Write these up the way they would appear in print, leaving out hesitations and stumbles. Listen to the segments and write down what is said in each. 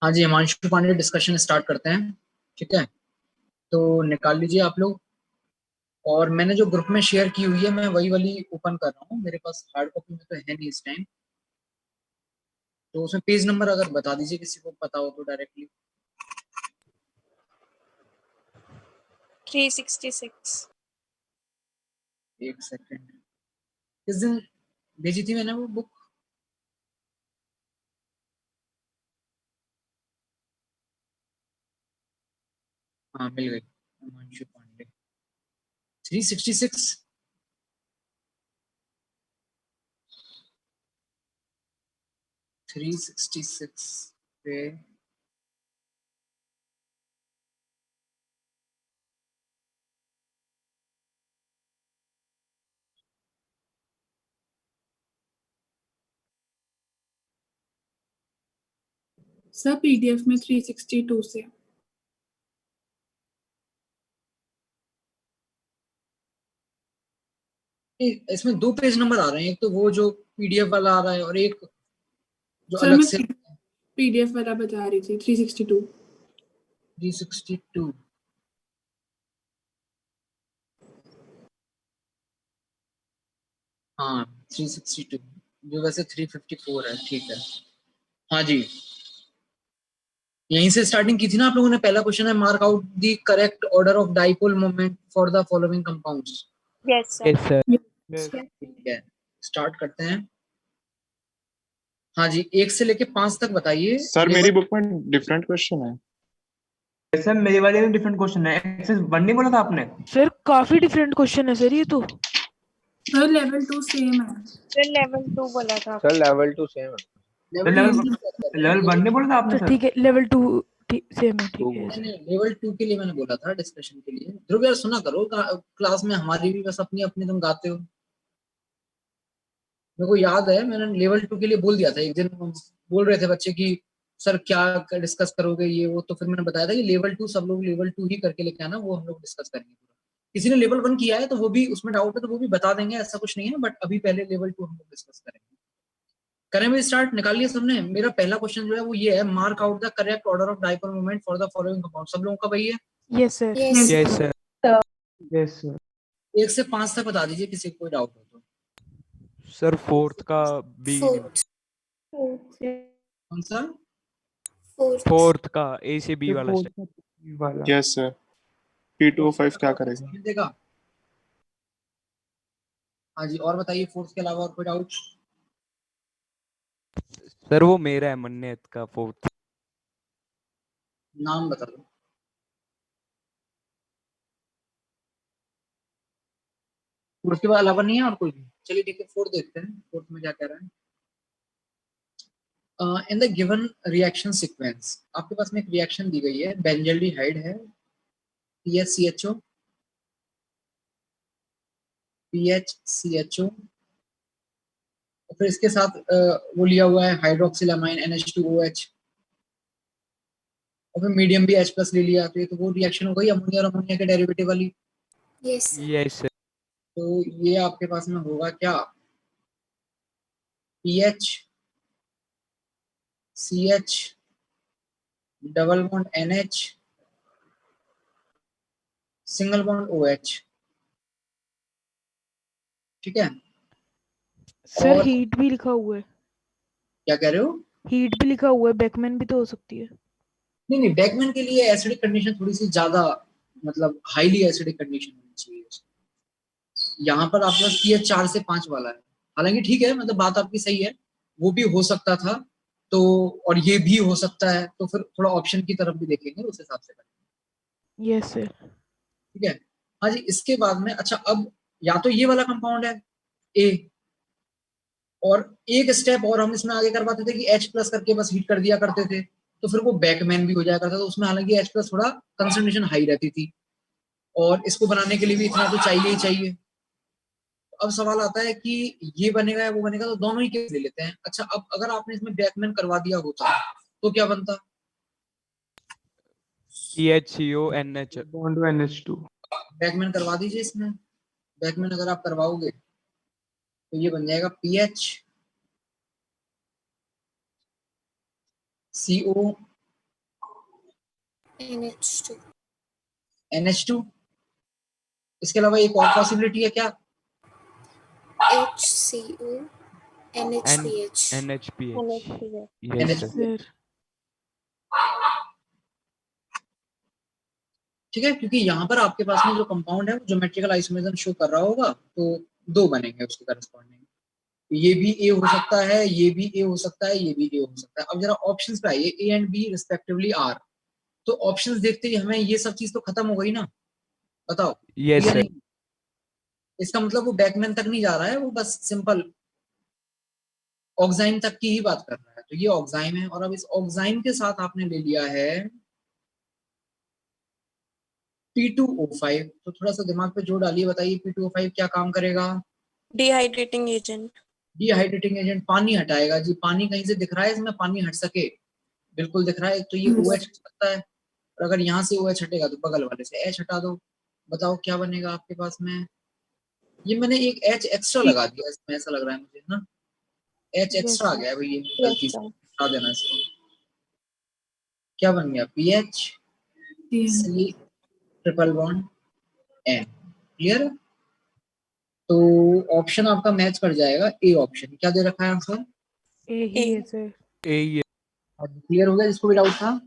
हाँ जी, Himanshu Pandey, discussion start करते हैं। ठीक है, तो निकाल लीजिए आप लोग। और मैंने जो ग्रुप में शेयर की हुई है मैं वही वाली ओपन कर रहा हूँ, मेरे पास हार्ड कॉपी में तो है नहीं इस टाइम। तो उसमें पेज नंबर अगर बता दीजिए, किसी को पता हो तो डायरेक्टली। 366। एक सेकेंड, किस दिन भेजी थी मैंने वो बुक? हाँ, मिल गई। हिमांशु पांडे 366। 366 पे सर पीडीएफ में 362 से। इसमें दो पेज नंबर आ रहे हैं, एक तो वो जो पीडीएफ वाला आ रहा है और एक जो सर अलग मैं से पीडीएफ वाला बता रही थी 362। 362। हाँ 362, जो वैसे 354 है। ठीक है, हाँ जी, यहीं से स्टार्टिंग की थी ना आप लोगों ने। पहला क्वेश्चन है, mark out the correct order of dipole moment for the following compounds. Yes yes sir. Sir. ठीक है, स्टार्ट करते हैं। हाँ जी, 1 से लेके 5 तक बताइए। सर मेरी बुक में डिफरेंट क्वेश्चन है। सर मेरे वाले में डिफरेंट क्वेश्चन है। एक्सेस 1 नहीं बोला था आपने? सर काफी डिफरेंट क्वेश्चन है सर ये तो। सर लेवल 2 सेम है। सर लेवल 2 बोला था। सर लेवल 2 सेम है। लेवल 1 नहीं बोला था आपने तो सर? ठीक है, लेवल 2 सेम है, ठीक है। नहीं, लेवल 2 के लिए मैंने बोला था, डिस्कशन के लिए। ध्रुव यार सुना करो, क्लास में हमारी भी बस अपनी अपनी तुम गाते हो। मेरे को याद है मैंने लेवल 2 के लिए बोल दिया था एक दिन। बोल रहे थे बच्चे कि सर क्या डिस्कस करोगे ये वो, तो फिर मैंने बताया था कि लेवल 2 सब लोग लेवल 2 ही करके लेके आना, वो हम लोग डिस्कस करेंगे पूरा। किसी ने लेवल 1 किया है तो वो भी, उसमें डाउट है तो वो भी बता देंगे, ऐसा कुछ नहीं है। बट अभी पहले लेवल 2 हम लोग डिस्कस करेंगे। करें भी स्टार्ट? निकाल लिया सबने? मेरा पहला क्वेश्चन जो है वो ये है, mark out the correct order of dipole moment for the following compound. सब लोगों का वही है? Yes sir. Yes sir. Yes sir. 1 से 5 तक बता दीजिए, किसी को कोई डाउट हो तो। सर फोर्थ का बी, कौन सा? फोर्थ का ए से बी वाला वाला। Yes sir. P205 क्या करेगा? देगा। हाँ जी, और बताइए, फोर्थ के अलावा और कोई डाउट? सर वो मेरा है, मन्नत का फोर्थ। नाम बता दो। फोर्थ के अलावा नहीं है और कोई भी? चलिए ठीक है, फोर्थ देखते हैं, फोर्थ में क्या कह रहा है। इन द गिवन रिएक्शन सीक्वेंस, आपके पास में एक रिएक्शन दी गई है, बेंजल्डिहाइड है, PHCHO, PHCHO, और फिर इसके साथ वो लिया हुआ है हाइड्रोक्सिलामाइन NH2OH, और फिर मीडियम भी H+ ले लिया। तो ये तो वो रिएक्शन हो गई अमोनिया और अमोनिया के डेरिवेटिव वाली। Yes sir. तो ये आपके पास में होगा क्या, PHCH double bond NH single bond OH। ठीक है, सर और हीट भी लिखा हुआ है। क्या कह रहे हो? हीट भी लिखा हुआ है, बैकमैन भी तो हो सकती है। नहीं नहीं, बैकमैन के लिए एसिडिक कंडीशन थोड़ी सी ज्यादा, मतलब हाईली एसिडिक कंडीशन होनी चाहिए। यहाँ पर आपके पास पीएच 4 से 5 वाला है। हालांकि ठीक है, मतलब बात आपकी सही है, वो भी हो सकता था तो, और ये भी हो सकता है, तो फिर थोड़ा ऑप्शन की तरफ भी देखेंगे, उस हिसाब से करेंगे। Yes sir. ठीक है, हाँ जी। इसके बाद में अच्छा, अब या तो ये वाला कंपाउंड है ए, और एक स्टेप और हम इसमें आगे करवाते थे कि H+ करके बस हीट कर दिया करते थे, तो फिर वो बैकमैन भी हो जाया करता था। उसमें हालांकि H+ थोड़ा कंसंट्रेशन हाई रहती थी, और इसको बनाने के लिए भी इतना तो चाहिए ही चाहिए। अब सवाल आता है कि ये बनेगा या वो बनेगा, तो दोनों ही केस ले लेते हैं। अच्छा, अब अगर आपने इसमें बैकमैन करवा दिया होता तो क्या बनता? PHCONH। Bond to NH2। Beckmann करवा दीजिए इसमें। बैकमैन अगर आप करवाओगे तो ये बन जाएगा PHCO NH2. NH2। इसके अलावा एक और पॉसिबिलिटी है क्या? HCO. NHPH. NHPH NHPH. yes sir sir ठीक है, क्योंकि यहाँ पर आपके पास में जो कंपाउंड है वो ज्योमेट्रिकल आइसोमेरिज्म शो कर रहा होगा, तो दो बनेंगे उसके करस्पॉन्डिंग। ये भी ए हो सकता है, ये भी ए हो सकता है, ये भी ए हो सकता है। अब जरा ऑप्शंस पे आइए, A and B respectively are. तो ऑप्शंस देखते ही हमें ये सब चीज तो खत्म हो गई ना, बताओ yes या sir नहीं? इसका मतलब वो बैकमैन तक नहीं जा रहा है, वो बस सिंपल ऑक्साइन तक की ही बात कर रहा है। तो ये ऑक्साइन है, और अब इस ऑक्साइन के साथ आपने ले लिया है P2O5। तो थोड़ा सा दिमाग पे जोर डालिए, बताइए P2O5 क्या काम करेगा? Dehydrating agent. डिहाइड्रेटिंग एजेंट, पानी हटाएगा जी। पानी कहीं से दिख रहा है इसमें पानी हट सके? बिल्कुल दिख रहा है। तो ये OH हट सकता है, और अगर यहाँ से OH हटेगा तो बगल वाले से H हटा दो। बताओ क्या बनेगा आपके पास में? ये मैंने एक H एक्स्ट्रा लगा दिया इसमें, ऐसा लग रहा है मुझे ना। H एक्स्ट्रा आ गया है भाई, ये गलती से हटा देना इसको। क्या बन गया? PH C triple bond N। Clear? तो ऑप्शन आपका मैच कर जाएगा, ए ऑप्शन। क्या दे रखा है आंसर? ए ही है सर। A yes अब क्लियर हो गया जिसको भी डाउट था?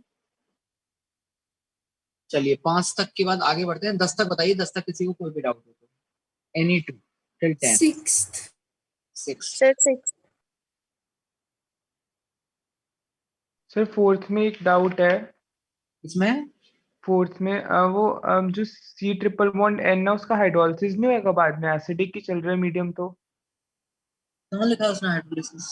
चलिए 5 तक के बाद आगे बढ़ते हैं। 10 तक बताइए, 10 तक किसी को कोई भी डाउट हो तो। Any two till 10। 6th. 6। Sir, 6th. Sir fourth में एक डाउट है। इसमें फोर्थ में वो जो सी ट्रिपल बॉन्ड एन है उसका हाइड्रोलिसिस नहीं होगा बाद में, एसिडिक ही चल रहा है मीडियम तो। कहाँ लिखा है उसने हाइड्रोलिसिस?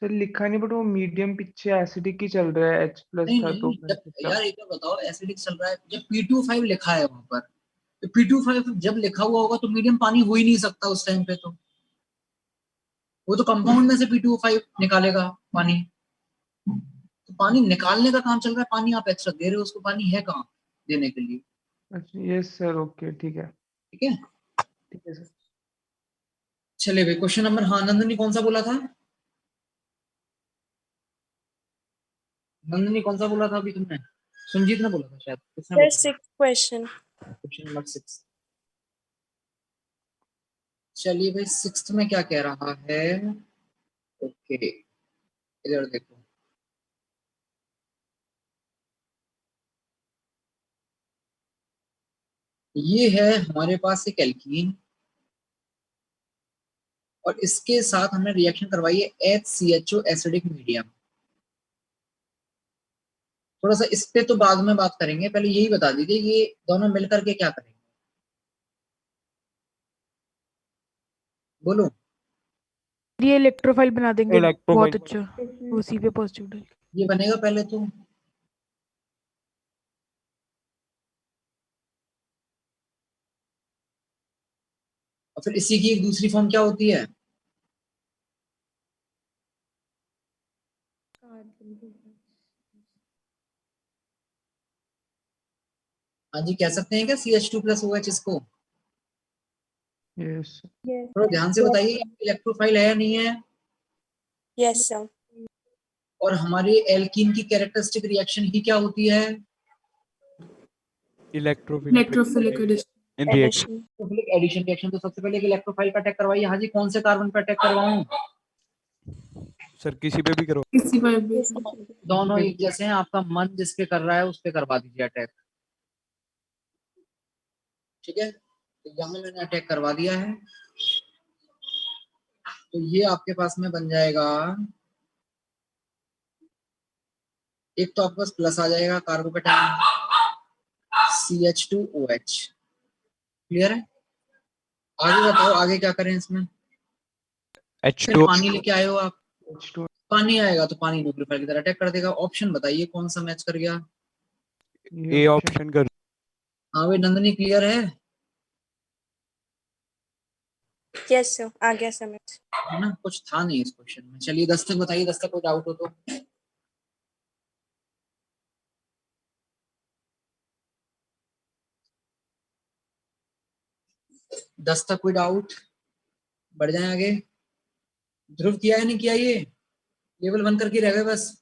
सर लिखा नहीं, बट वो मीडियम पीछे एसिडिक ही चल रहा है, H प्लस नहीं था तो नहीं, मैंने जब सोचा। यार एक बार बताओ, एसिडिक चल रहा है जब P2O5 लिखा है वहां पर, तो P2O5 जब लिखा हुआ होगा तो मीडियम पानी हो ही नहीं सकता उस टाइम पे। तो वो तो कंपाउंड में से P2O5 निकालेगा पानी। तो पानी निकालने का काम चल रहा है, पानी आप एक्स्ट्रा दे रहे हो उसको, पानी है कहाँ देने के लिए? अच्छा यस सर, ओके ठीक है। ठीक है, ठीक है सर। चलिए भाई क्वेश्चन नंबर, हाँ नंदनी कौन सा बोला था? नंदनी कौन सा बोला था अभी तुमने? सुनजीत ने बोला था शायद, किसने Sir, बोला? 6th question. Question number 6। चलिए भाई 6 में क्या कह रहा है? ओके, इधर देखो। ये है हमारे पास एक एल्कीन, और इसके साथ हमने रिएक्शन करवाई है HCHO एसिडिक मीडियम। थोड़ा सा इस पे तो बाद में बात करेंगे, पहले यही बता दीजिए ये दोनों मिलकर के क्या करेंगे, बोलो। ये इलेक्ट्रोफाइल बना देंगे, बहुत electrophile अच्छा। उसी पे पॉजिटिव डाल के। ये बनेगा पहले तो, और फिर इसी की एक दूसरी फॉर्म क्या होती है? हाँ जी, कह सकते हैं क्या CH2+OH इसको? यस थोड़ा ध्यान से बताइए, इलेक्ट्रोफाइल है या नहीं है? Yes, sir. और हमारे एल्कीन की कैरेक्टरिस्टिक रिएक्शन ही क्या होती है? electrophilic electrophilic in reaction Addition. Electrophilic addition reaction. तो सबसे पहले एक इलेक्ट्रोफाइल का अटैक करवाइए। हाँ जी, कौन से कार्बन पे अटैक करवाऊं? सर किसी पे भी करो किसी पर भी। दोनों एक जैसे हैं, आपका मन जिस पे कर रहा है उस पे करवा दीजिए अटैक। ठीक है, तो यहाँ मैंने अटैक करवा दिया है। तो ये आपके पास में बन जाएगा, एक तो आपके पास प्लस आ जाएगा कार्बोकेटाइन CH2OH। क्लियर है? आगे बताओ आगे क्या करें इसमें? फिर H2 पानी लेके आए हो आप, H2 पानी आएगा तो पानी न्यूक्लियोफाइल की तरह अटैक कर देगा। ऑप्शन बताइए कौन सा मैच कर गया? ये A ऑप्शन। ऑप्शन कर हाँ भाई नंदनी, क्लियर है? Yes, sir. आ गया समझ. है ना, कुछ था नहीं इस क्वेश्चन में। चलिए 10 तक बताइए, 10 तक कोई डाउट हो तो। 10 तक कोई डाउट? बढ़ जाए आगे। ध्रुव किया है नहीं किया? ये लेवल 1 करके रह गए बस।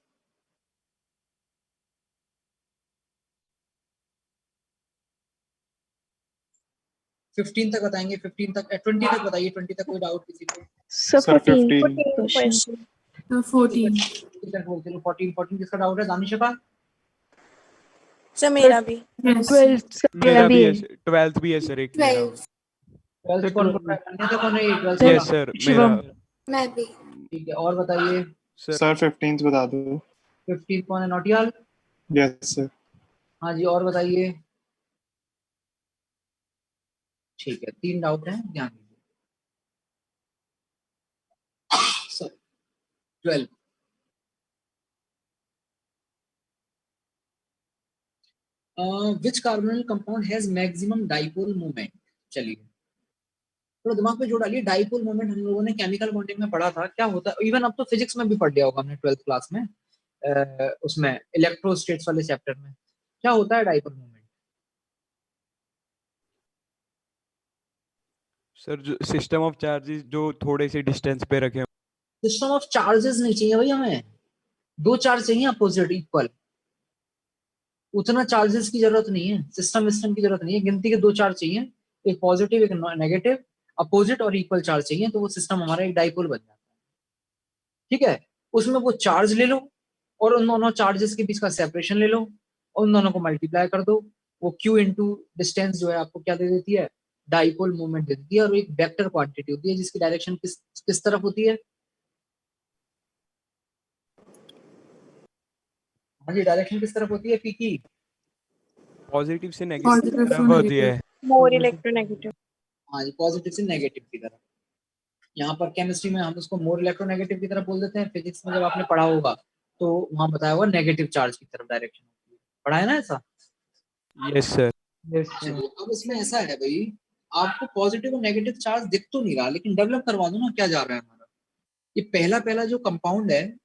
15 तक बताएंगे, 15 तक 20 तक बताइए, 20 तक कोई डाउट किसी को? Sir, Sir, 14 15. question. 14. 20 तक बोलते हैं, 14 किसका डाउट है? दानिश का? Sir, मेरा भी. Yes. 12th मेरा भी है 12th भी है सर एक मेरा 12th कौन बोल रहा है? अन्यथा कौन है ये 12th Sir, वाला? Yes sir Shivam. मेरा मैं भी। ठीक है, और बताइए सर Sir, 15th बता दो. 15 कौन है? नौटियाल? Yes, sir. हाँ जी, और बताइए। ठीक है, 3 डाउट हैं, ध्यान दीजिए। Sir 12 which carbonyl compound has maximum dipole moment? चलिए थोड़ा दिमाग पे जोड़ डालिए। डाइपोल मोमेंट हम लोगों ने केमिकल बॉन्डिंग में पढ़ा था, क्या होता है, इवन अब तो फिजिक्स में भी पढ़ लिया होगा हमने 12th क्लास में, उसमें इलेक्ट्रोस्टेट्स वाले चैप्टर में। क्या होता है डाइपोल मोमेंट? सर जो सिस्टम ऑफ चार्जेस जो थोड़े से डिस्टेंस पे रखे सिस्टम ऑफ चार्जेस नहीं चाहिए भाई हमें, 2 चार्ज चाहिए अपोजिट इक्वल। उतना चार्जेस की जरूरत नहीं है, सिस्टम की जरूरत नहीं है, गिनती के 2 चार्ज चाहिए, एक पॉजिटिव एक नेगेटिव, अपोजिट और इक्वल चार्ज चाहिए, तो वो सिस्टम हमारा एक डाइपोल बन जाता है। ठीक है, उसमें वो चार्ज ले लो और उन दोनों चार्जेस के बीच का सेपरेशन ले लो और उन दोनों को मल्टीप्लाई कर दो, वो Q इंटू डिस्टेंस जो है आपको क्या दे देती है? डाइपोल मोमेंट दे देती है। और एक वेक्टर क्वांटिटी होती है जिसकी डायरेक्शन किस तरफ होती है? हाँ जी, डायरेक्शन किस तरफ होती है पी की? पॉजिटिव से Positive नेगेटिव to होती है। More electronegative. हाँ जी, पॉजिटिव से नेगेटिव की तरफ। यहाँ पर केमिस्ट्री में हम उसको मोर इलेक्ट्रोनेगेटिव की तरफ बोल देते हैं, फिजिक्स में जब आपने पढ़ा होगा तो वहां बताया होगा नेगेटिव चार्ज की तरफ डायरेक्शन होती है। पढ़ा है ना ऐसा? Yes sir yes sir. चलिए, अब इसमें ऐसा है भाई, आपको पॉजिटिव और नेगेटिव चार्ज दिख तो नहीं रहा, लेकिन डेवलप करवा दो ना, क्या जा रहा है हमारा। ये पहला पहला जो कंपाउंड है,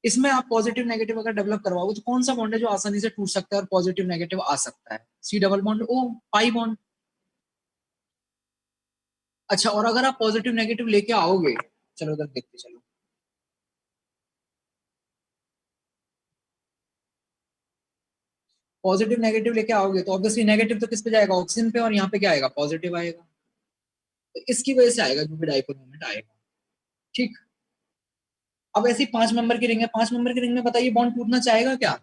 इसमें आप पॉजिटिव नेगेटिव अगर डेवलप करवाओगे तो कौन सा बॉन्ड है जो आसानी से टूट सकता है और पॉजिटिव नेगेटिव आ सकता है? C double bond O, pi bond. अच्छा, और अगर आप पॉजिटिव नेगेटिव लेके आओगे, चलो उधर देखते चलो, पॉजिटिव नेगेटिव लेके आओगे तो ऑब्वियसली नेगेटिव तो किस पे जाएगा? ऑक्सीजन पे, और यहाँ पे क्या आएगा? पॉजिटिव आएगा। तो इसकी वजह से आएगा जो भी डाइपोल मोमेंट आएगा। ठीक, अब ऐसी 5 मेंबर की रिंग है, 5 मेंबर की रिंग में बताइए बॉन्ड टूटना चाहेगा क्या?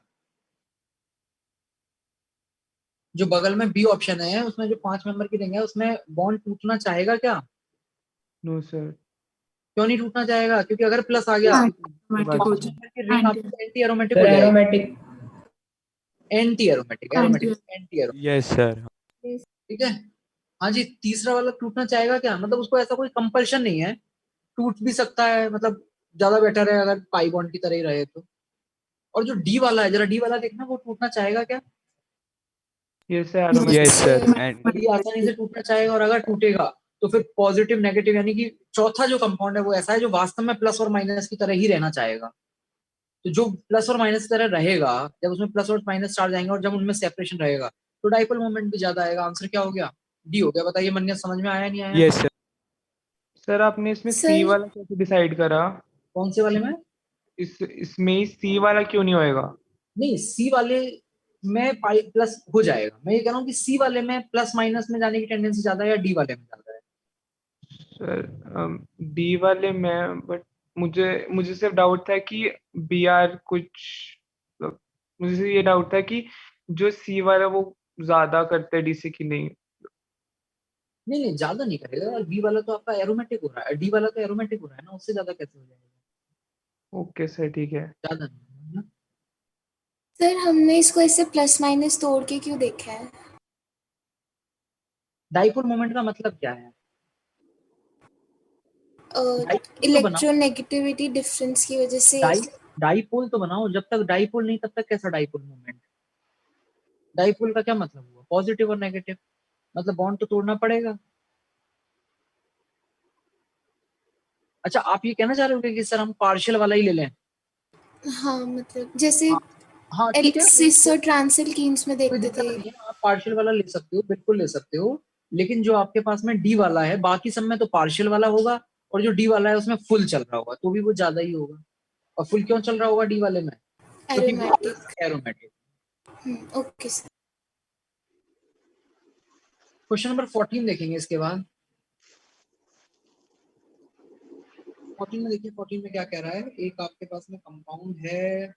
जो बगल में बी ऑप्शन है उसमें जो 5 मेंबर की रिंग है उसमें बॉन्ड टूटना चाहेगा क्या? No sir. क्यों नहीं टूटना चाहेगा? क्योंकि अगर प्लस आ गया Aromatic हो 5 जाए. मेंबर की रिंग आपकी एंटी एरोमेटिक हो सर जाएगी। Aromatic anti aromatic, aromatic anti aromatic. Yes sir ठीक है, हाँ जी। तीसरा वाला टूटना चाहेगा क्या? मतलब उसको ऐसा कोई कंपल्शन नहीं है, टूट भी सकता है, मतलब ज्यादा बेटर है अगर पाई बॉन्ड की तरह ही रहे तो। और जो डी वाला है, जरा डी वाला देखना, वो टूटना चाहेगा क्या? Yes sir aromatic. Yes sir and D आसानी से टूटना चाहेगा, और अगर टूटेगा तो फिर पॉजिटिव नेगेटिव, यानी कि चौथा जो कंपाउंड है वो ऐसा है जो वास्तव में प्लस और माइनस की तरह ही रहना चाहेगा। तो जो प्लस और माइनस की तरह रहेगा, जब उसमें प्लस और माइनस चार्ज आएंगे और जब उनमें सेपरेशन रहेगा तो डाइपोल मोमेंट भी ज्यादा आएगा। आंसर क्या हो गया? डी हो गया। बताइए मन्या, समझ में आया नहीं आया? यस सर सर आपने इसमें सी सर वाला कैसे डिसाइड करा? कौन से वाले में? इसमें सी वाला क्यों नहीं होएगा? नहीं, सी वाले में पाई प्लस हो जाएगा। मैं ये कह रहा हूँ कि सी वाले में प्लस माइनस में जाने की टेंडेंसी ज्यादा है या डी वाले में ज्यादा है? सर डी वाले में, बट मुझे मुझे सिर्फ डाउट था कि बी आर कुछ, मुझे सिर्फ ये डाउट था कि जो सी वाला वो ज्यादा करते हैं डी से कि नहीं। नहीं नहीं, ज्यादा नहीं करेगा। और बी वाला तो आपका एरोमेटिक हो रहा है, डी वाला तो एरोमेटिक हो रहा है ना, उससे ज्यादा कैसे हो जाएगा? ओके सर ठीक है। ज्यादा नहीं है ना? सर हमने इसको ऐसे प्लस माइनस तोड़ के क्यों देखा है? डाइपोल मोमेंट का मतलब क्या है? डाइपोल तो बनाओ, इलेक्ट्रोनेगेटिविटी डिफरेंस की वजह से। डाइपोल तो बनाओ। जब तक डाइपोल नहीं तब तक कैसा डाइपोल मोमेंट? डाइपोल का क्या मतलब हुआ? पॉजिटिव और नेगेटिव, मतलब बॉन्ड तो तोड़ना पड़ेगा। अच्छा, आप ये कहना चाह रहे हो कि सर हम पार्शियल वाला ही ले लें? हाँ मतलब जैसे हाँ ठीक है, सिस और ट्रांसल्कीन्स में कोई देखते दिक्कत थे। नहीं है, आप पार्शियल वाला ले सकते हो, बिल्कुल ले सकते हो। लेकिन जो आपके पास में डी वाला है, बाकी सब में तो पार्शियल वाला होगा, और जो डी वाला है उसमें फुल चल रहा होगा, तो भी वो ज्यादा ही होगा। और फुल क्यों चल रहा होगा डी वाले में? क्योंकि aromatic. Aromatic. Okay sir. Question number 14 देखेंगे इसके बाद। 14 में देखिए, 14 में क्या कह रहा है। एक आपके पास में कंपाउंड है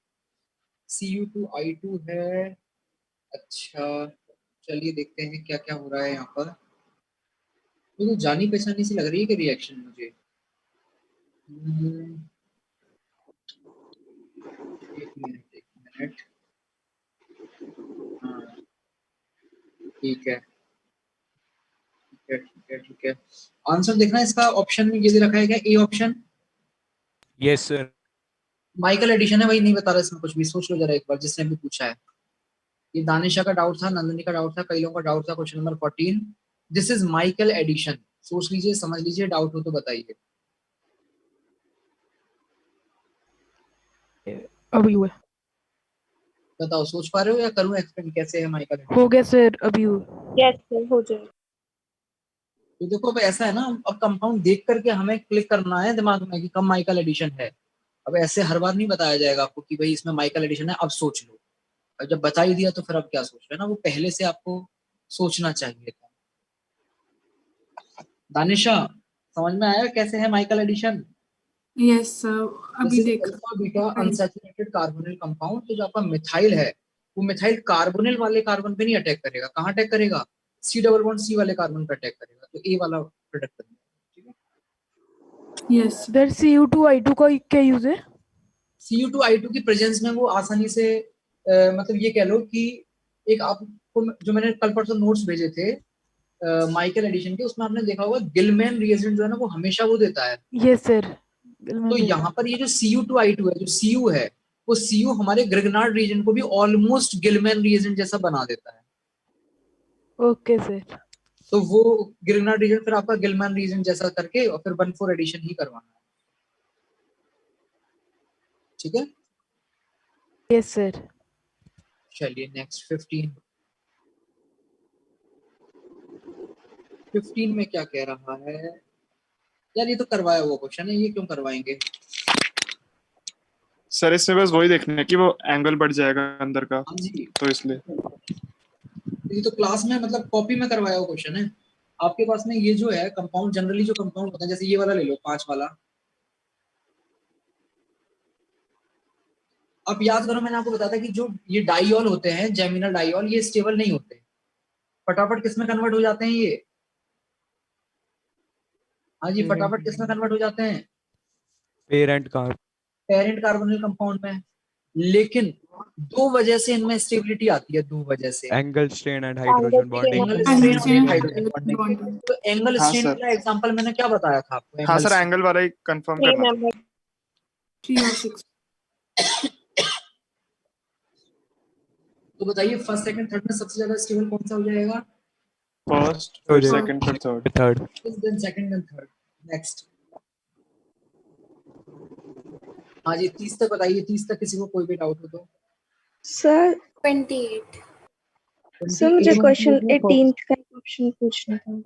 Cu2I2 है। अच्छा चलिए देखते हैं क्या क्या हो रहा है यहाँ पर। तो जानी पहचानी सी लग रही है कि रिएक्शन मुझे। एक मिनट। हाँ ठीक है ठीक है। आंसर देखना इसका, ऑप्शन में ये दे रखा है क्या, A option. Yes sir. Michael addition है, वही नहीं बता रहा इसमें कुछ भी। सोच लो जरा एक बार, जिसने भी पूछा है। ये दानिशा का डाउट था, नंदनी का डाउट था, कई लोगों का डाउट था। Question number 14, this is Michael addition. सोच लीजिए, समझ लीजिए, डाउट हो तो बताइए। अभी हुआ। बताओ, सोच पा रहे हो या करूं एक्सप्लेन कैसे है माइकल एडिशन? हो गया सर, अभी हुआ। यस सर, हो जाएगा। तो देखो अब ऐसा है ना, अब कंपाउंड देख करके हमें क्लिक करना है दिमाग में कि कब माइकल एडिशन है। अब ऐसे हर बार नहीं बताया जाएगा आपको कि भाई इसमें माइकल एडिशन है, अब सोच लो। अब जब बता ही दिया तो फिर अब क्या सोच रहे हैं ना, वो पहले से आपको सोचना चाहिए था। दानिशा, समझ में आया कैसे है Michael addition? Yes sir, this अभी इज देख। Alpha beta unsaturated carbonyl compound. तो जो आपका मिथाइल है, वो मिथाइल कार्बोनिल वाले कार्बन पे नहीं अटैक करेगा। कहाँ अटैक करेगा? सी डबल बॉन्ड सी वाले कार्बन पे अटैक करेगा। तो ए वाला प्रोडक्ट करेगा। ठीक है। यस सर Cu2I2 का क्या यूज है? Cu2I2 की प्रेजेंस में वो आसानी से मतलब ये कह लो कि एक आपको जो मैंने कल परसों नोट्स भेजे थे माइकल एडिशन के, उसमें आपने देखा होगा गिलमैन रिएजेंट जो है ना, वो हमेशा वो देता है। Yes sir. तो यहाँ पर ये जो Cu2I2 है, जो Cu है, वो Cu हमारे ग्रिगनार्ड रीजन को भी ऑलमोस्ट गिलमैन रिएजेंट जैसा बना देता है। Okay sir. तो वो ग्रिगनार्ड रीजन फिर आपका गिलमैन रीजन जैसा करके और फिर 1,4 एडिशन ही करवाना है। ठीक है। Yes sir. चलिए नेक्स्ट 15 में क्या कह रहा है यार। ये तो करवाया हुआ क्वेश्चन है, ये क्यों करवाएंगे? सर इसमें बस वही देखना है कि वो एंगल बढ़ जाएगा अंदर का, हाँ जी, तो इसलिए। ये तो क्लास में मतलब कॉपी में करवाया हुआ क्वेश्चन है। आपके पास में ये जो है कंपाउंड, जनरली जो कंपाउंड होता है, जैसे ये वाला ले लो 5 वाला। अब याद करो, मैंने आपको बताया था कि जो ये डाइऑल होते हैं, जेमिनल डाइऑल, ये स्टेबल नहीं होते। फटाफट किस में कन्वर्ट हो जाते हैं ये? हाँ जी, फटाफट किस में कन्वर्ट हो जाते हैं? Parent carb. Parent carbonyl compound में। लेकिन दो वजह से इनमें स्टेबिलिटी आती है, दो वजह से। Angle strain and hydrogen bonding. Angle angle strain और स्ट्रेन हाइड्रोजन बॉन्डिंग। बॉन्डिंग। तो एंगल हाँ स्ट्रेन सर। का एग्जांपल मैंने क्या बताया था आपको? हाँ एंगल सर, स्ट्रेन। एंगल वाला ही कंफर्म थ्री करना था। मेंबर 3 और 6। तो बताइए, फर्स्ट सेकंड थर्ड में सबसे ज्यादा स्टेबल कौन सा हो जाएगा? फर्स्ट, हो फिर जाएगा। सेकंड, फिर third. Third. Then second, then third. Next. हाँ जी, 30 तक बताइए। 30 तक किसी को कोई भी डाउट हो तो। सर 28। सर मुझे क्वेश्चन 18 का ऑप्शन पूछना था।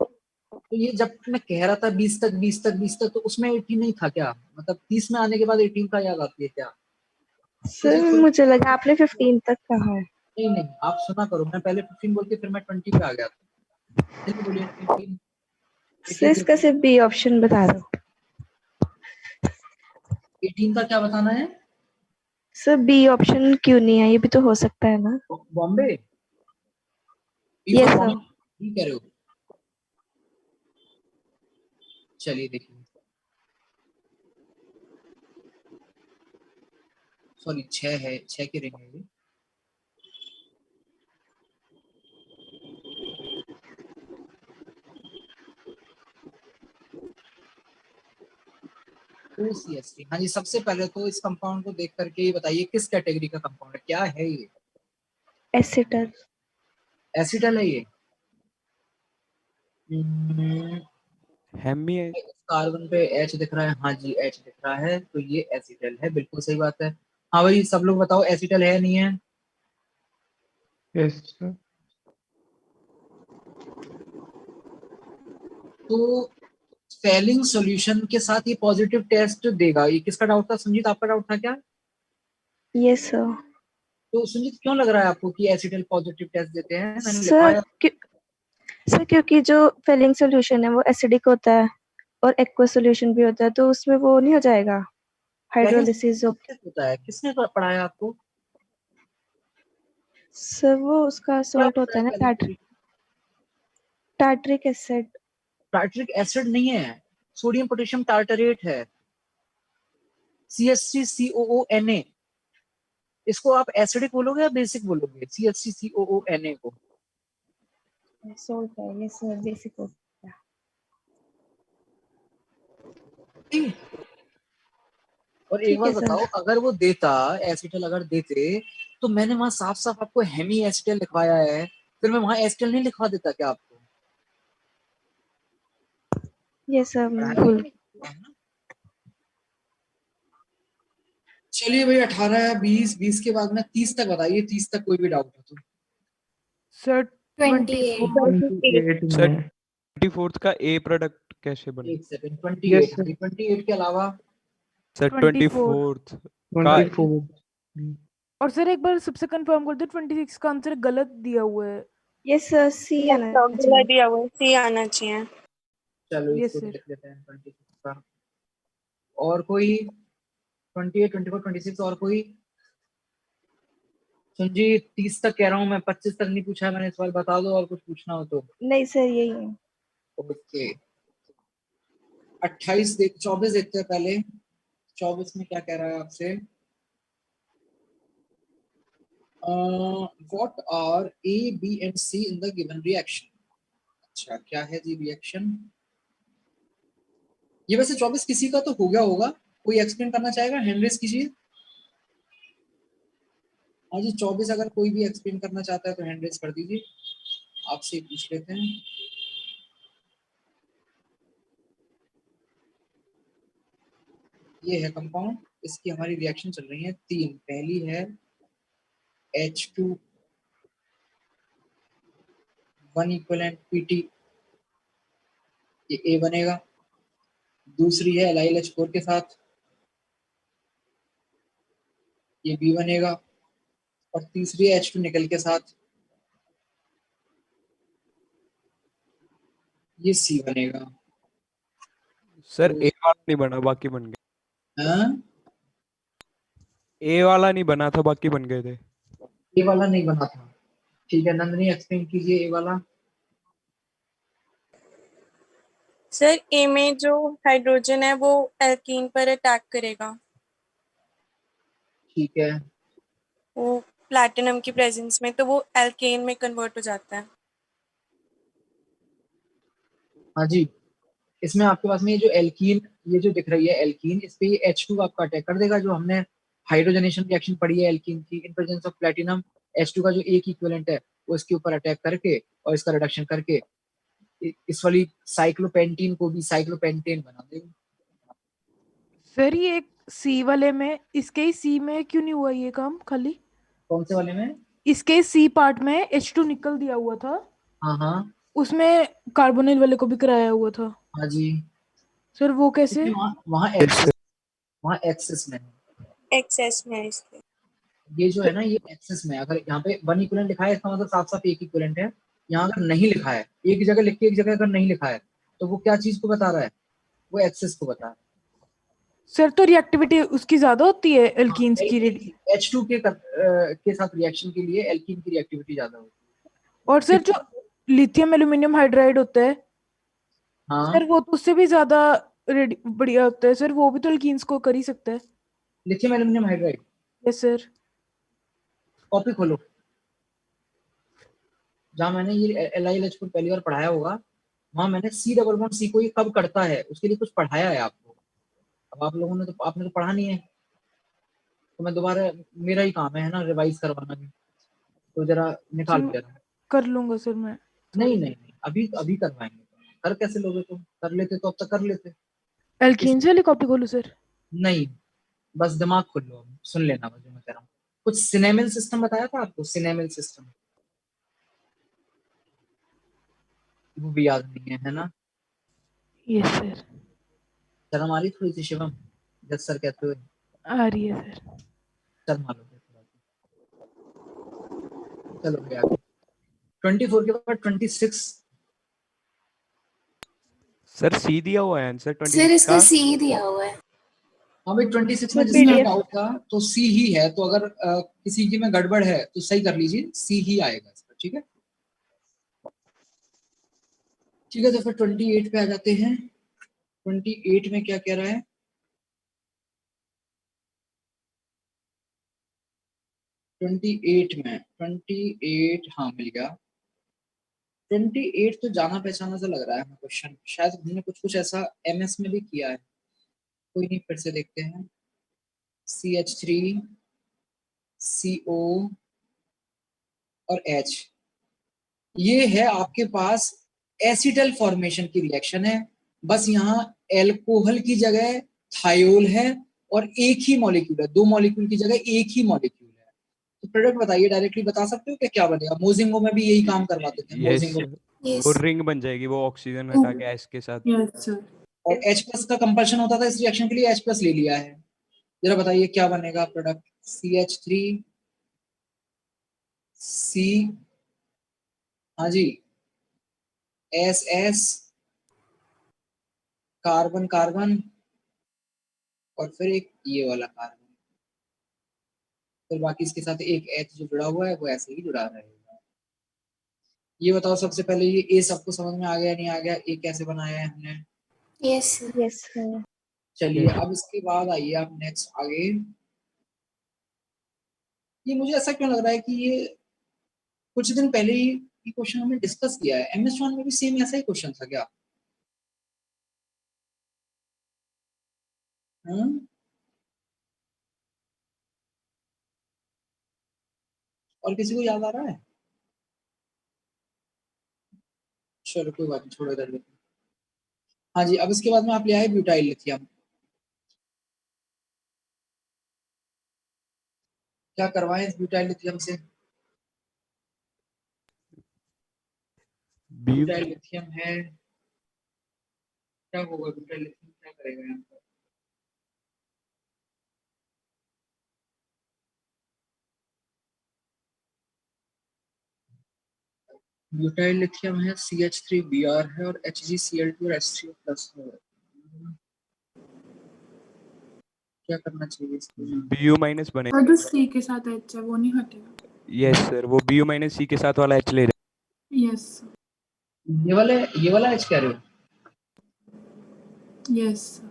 तो ये जब मैं कह रहा था 20 तक 20 तक 20 तक, तो उसमें 18 नहीं था क्या? मतलब 30 में आने के बाद 18 का याद आती है क्या? सर मुझे लगा आपने 15 तक कहा है। नहीं नहीं, आप सुना करो। मैं पहले 15 बोल के फिर मैं 20 पे आ गया था। चलिए बोलिए 18। सर इसका सिर्फ बी ऑप्शन बता दो। 18 का क्या बताना है? सर बी ऑप्शन क्यों नहीं है? ये भी तो हो सकता है ना। बॉम्बे। Yes sir. ठीक कह रहे हो। चलिए देखिए, सॉरी 6 है, 6 की रिंग है ये। OCH3। हाँ जी, सबसे पहले तो इस कंपाउंड को देख करके ये बताइए किस कैटेगरी का कंपाउंड है, क्या है ये? एसिटल। एसिटल है ये? हेमी है। कार्बन पे H दिख रहा है। हाँ जी, H दिख रहा है, तो ये एसिटल है। बिल्कुल सही बात है। हाँ भाई, सब लोग बताओ एसिटल है नहीं है? Yes sir. तो फेलिंग सॉल्यूशन के साथ ये पॉजिटिव टेस्ट देगा। ये किसका डाउट था? संजीत, आपका डाउट था क्या? Yes sir. तो संजीत, क्यों लग रहा है आपको कि एसिटल पॉजिटिव टेस्ट देते हैं? मैंने सर लिखवाया। सर क्योंकि जो फेलिंग सॉल्यूशन है वो एसिडिक होता है और एक्वस सॉल्यूशन भी होता है, तो उसमें वो नहीं हो जाएगा हाइड्रोलिसिस ऑफ। होता है, किसने पढ़ाया आपको? सर वो उसका सॉल्ट होता है ना, टार्टरिक एसिड। टार्टरिक एसिड नहीं है, सोडियम पोटेशियम टार्टरेट है, CH3COONA। इसको आप एसिडिक बोलोगे या बेसिक बोलोगे? CH3COONA को सॉल्ट है ये सर, बेसिक होता है। और एक ठीक बार है सर। बताओ, अगर वो देता एसिटल, अगर देते तो मैंने वहां साफ साफ आपको हेमी एसिटल लिखवाया है, फिर मैं वहां एसिटल नहीं लिखवा देता क्या आपको? ये सर पढ़ाया भूल। है ना? चलिए भाई, 18, 20, 20 के बाद में 30 तक बताइए, 30 तक कोई भी डाउट हो तो। सर 28 28 सर में 24th का ए प्रोडक्ट कैसे बने? एक सेकंड, Yes, 28, sir. 28 के अलावा सर 24th का 24 और सर एक बार सबसे कंफर्म कर दो, 26 का आंसर गलत दिया हुआ है। ये सर सी आना चाहिए। दिया हुआ है, सी आना चाहिए। चलो Yes, इसको भी sir. लिख लेते हैं 26 का। और कोई 28, 24, 26 और कोई? सुन जी, 30 तक कह रहा हूँ मैं, 25 तक नहीं पूछा है मैंने, इस बार बता दो और कुछ पूछना हो तो। नहीं सर यही है। ओके, 28 देख, 24 देखते हैं पहले। 24 में क्या कह रहा है आपसे? What are A, B and C in the given reaction? अच्छा, क्या है जी रिएक्शन? ये वैसे 24 किसी का तो हो गया होगा, कोई एक्सप्लेन करना चाहेगा? हैंड रेज कीजिए। हाँ जी, 24 अगर कोई भी एक्सप्लेन करना चाहता है तो हैंड रेज कर दीजिए, आपसे पूछ लेते हैं। ये है कंपाउंड, इसकी हमारी रिएक्शन चल रही है 3। पहली है H2 1 इक्विवेलेंट PT, ये A बनेगा। दूसरी है LiLH4 के साथ, ये B बनेगा। और तीसरी है H2 निकल के साथ, ये C बनेगा। सर ए वाला नहीं बना, बाकी बन गए। हाँ, ए वाला नहीं बना था, बाकी बन गए थे। ए वाला नहीं बना था। ठीक है, नंदनी एक्सप्लेन कीजिए ए वाला। सर ए में जो हाइड्रोजन है वो एल्कीन पर अटैक करेगा, ठीक है, वो प्लैटिनम की प्रेजेंस में, तो वो एल्केन में कन्वर्ट हो जाता है। हाँ जी। इसमें आपके पास में ये जो एल्कीन, ये जो दिख रही है एल्कीन, इस पे ये H2 आपका अटैक कर देगा। जो हमने हाइड्रोजनेशन रिएक्शन पढ़ी है एल्कीन की, in presence of platinum H2 का जो एक इक्विवेलेंट है वो इसके ऊपर अटैक करके और इसका रिडक्शन करके इस वाली साइक्लोपेंटीन को भी साइक्लोपेंटेन बना देगा। सर ये एक सी वाले में, इसके ही सी में क्यों नहीं हुआ ये काम खाली? कौन से वाले में? इसके सी पार्ट में H2 निकल दिया हुआ था, हाँ हाँ उसमें कार्बोनिल वाले को भी कराया हुआ था। हाँ जी। सर वो कैसे? वहाँ एक्सेस में है। एक्सेस में है इसके। ये जो है ना, ये एक्सेस में है। अगर यहाँ पे 1 इक्विवेलेंट लिखा है, इसका मतलब साफ साफ एक इक्विवेलेंट है। यहाँ अगर नहीं लिखा है, एक जगह लिख के एक जगह अगर नहीं लिखा है, तो वो क्या चीज को बता रहा है? वो एक्सेस को बता रहा है। सर तो रिएक्टिविटी उसकी ज्यादा होती है एल्कीन्स की? H2 के साथ रिएक्शन के लिए एल्कीन की रिएक्टिविटी ज्यादा होती है। और सर जो लिथियम एल्यूमिनियम हाइड्राइड होता है, हाँ, सर वो तो उससे भी ज्यादा बढ़िया होता है सर, वो भी तो एल्कीन्स को कर ही सकता है। Lithium aluminium hydride. Yes sir. Copy खोलो, जहाँ मैंने ये LiLH को पहली बार पढ़ाया होगा, वहां मैंने C∻C को ये कब करता है उसके लिए कुछ पढ़ाया है आपको। अब आप लोगों ने तो, आपने तो पढ़ा नहीं है, तो मैं दोबारा, मेरा ही काम है ना रिवाइज करवाना भी, तो जरा निकाल सर, जरा। कर लूंगा सर मैं। नहीं नहीं नहीं, अभी अभी करवाएंगे। कर कैसे लोगे? तुम कर लेते तो अब तक कर लेते। एल्कीन्स वाली कॉपी खोलूं सर? नहीं, बस दिमाग खोल लो, सुन लेना बस जो मैं कह रहा हूँ। कुछ सिनेमल सिस्टम बताया था आपको, सिनेमल सिस्टम, वो भी याद नहीं है ना? Yes sir. शर्म आ रही थोड़ी सी शिवम, जज सर कहते हुए? आ रही है सर। शर्म आ लो। चलो भैया, 24 के बाद 26 सर सी दिया हुआ है आंसर सर 26 इसका का। सी दिया हुआ है। हाँ भाई 26 में सर जिसका PDF डाउट था तो सी ही है, तो अगर किसी की में गड़बड़ है तो सही कर लीजिए, सी ही आएगा इसका। ठीक है, ठीक है, तो फिर 28 पे आ जाते हैं। 28 में क्या कह रहा है? 28 में 28, हाँ मिल गया। 28 तो जाना पहचाना सा लग रहा है हमें क्वेश्चन, शायद हमने कुछ कुछ ऐसा एमएस में भी किया है। कोई नहीं, फिर से देखते हैं। CH3 CO और H, ये है आपके पास एसिटल फॉर्मेशन की रिएक्शन है। बस यहाँ एल्कोहल की जगह थायोल है और एक ही मॉलिक्यूल है, दो मॉलिक्यूल की जगह एक ही मॉलिक्यूल है। तो प्रोडक्ट बताइए, डायरेक्टली बता सकते हो क्या बनेगा? मोजिंगो में भी यही काम करवाते थे, यस मोजिंगो। वो यस रिंग बन जाएगी, वो ऑक्सीजन हटा के एस के साथ। Yes, sir. और H प्लस का कंपल्शन होता था इस रिएक्शन के लिए, H प्लस ले लिया है। जरा बताइए क्या बनेगा प्रोडक्ट? CH3 C, हाँ जी, SS, कार्बन कार्बन, और फिर एक ये वाला कार्बन, फिर बाकी इसके साथ एक H जो जुड़ा हुआ है वो ऐसे ही जुड़ा रहेगा। ये बताओ सबसे पहले, ये ए सबको समझ में आ गया नहीं आ गया? ए कैसे बनाया है हमने? Yes sir. Yes sir. चलिए Yes. अब इसके बाद आइए आप नेक्स्ट आगे। ये मुझे ऐसा क्यों लग रहा है कि ये कुछ दिन पहले ही ये क्वेश्चन हमने डिस्कस किया है। MS1 में भी सेम ऐसा ही क्वेश्चन था क्या? हम्म, और किसी को याद आ रहा है? चलो कोई बात नहीं, छोड़ो इधर लेते हैं। हाँ जी, अब इसके बाद में आप ले आए ब्यूटाइल लिथियम। क्या करवाएं इस ब्यूटाइल लिथियम से? बी ब्यूटाइल लिथियम है, क्या होगा ब्यूटाइल लिथियम, क्या करेगा यहाँ पर? ब्यूटाइल लिथियम है, CH3Br है और HgCl2 और H3O प्लस है। क्या करना चाहिए इसके लिए? BU माइनस बने। और जो C के साथ H है वो नहीं हटेगा। यस सर, वो BU माइनस सी के साथ वाला H ले रहे। Yes, sir. ये वाला H कह रहे हो? Yes, sir.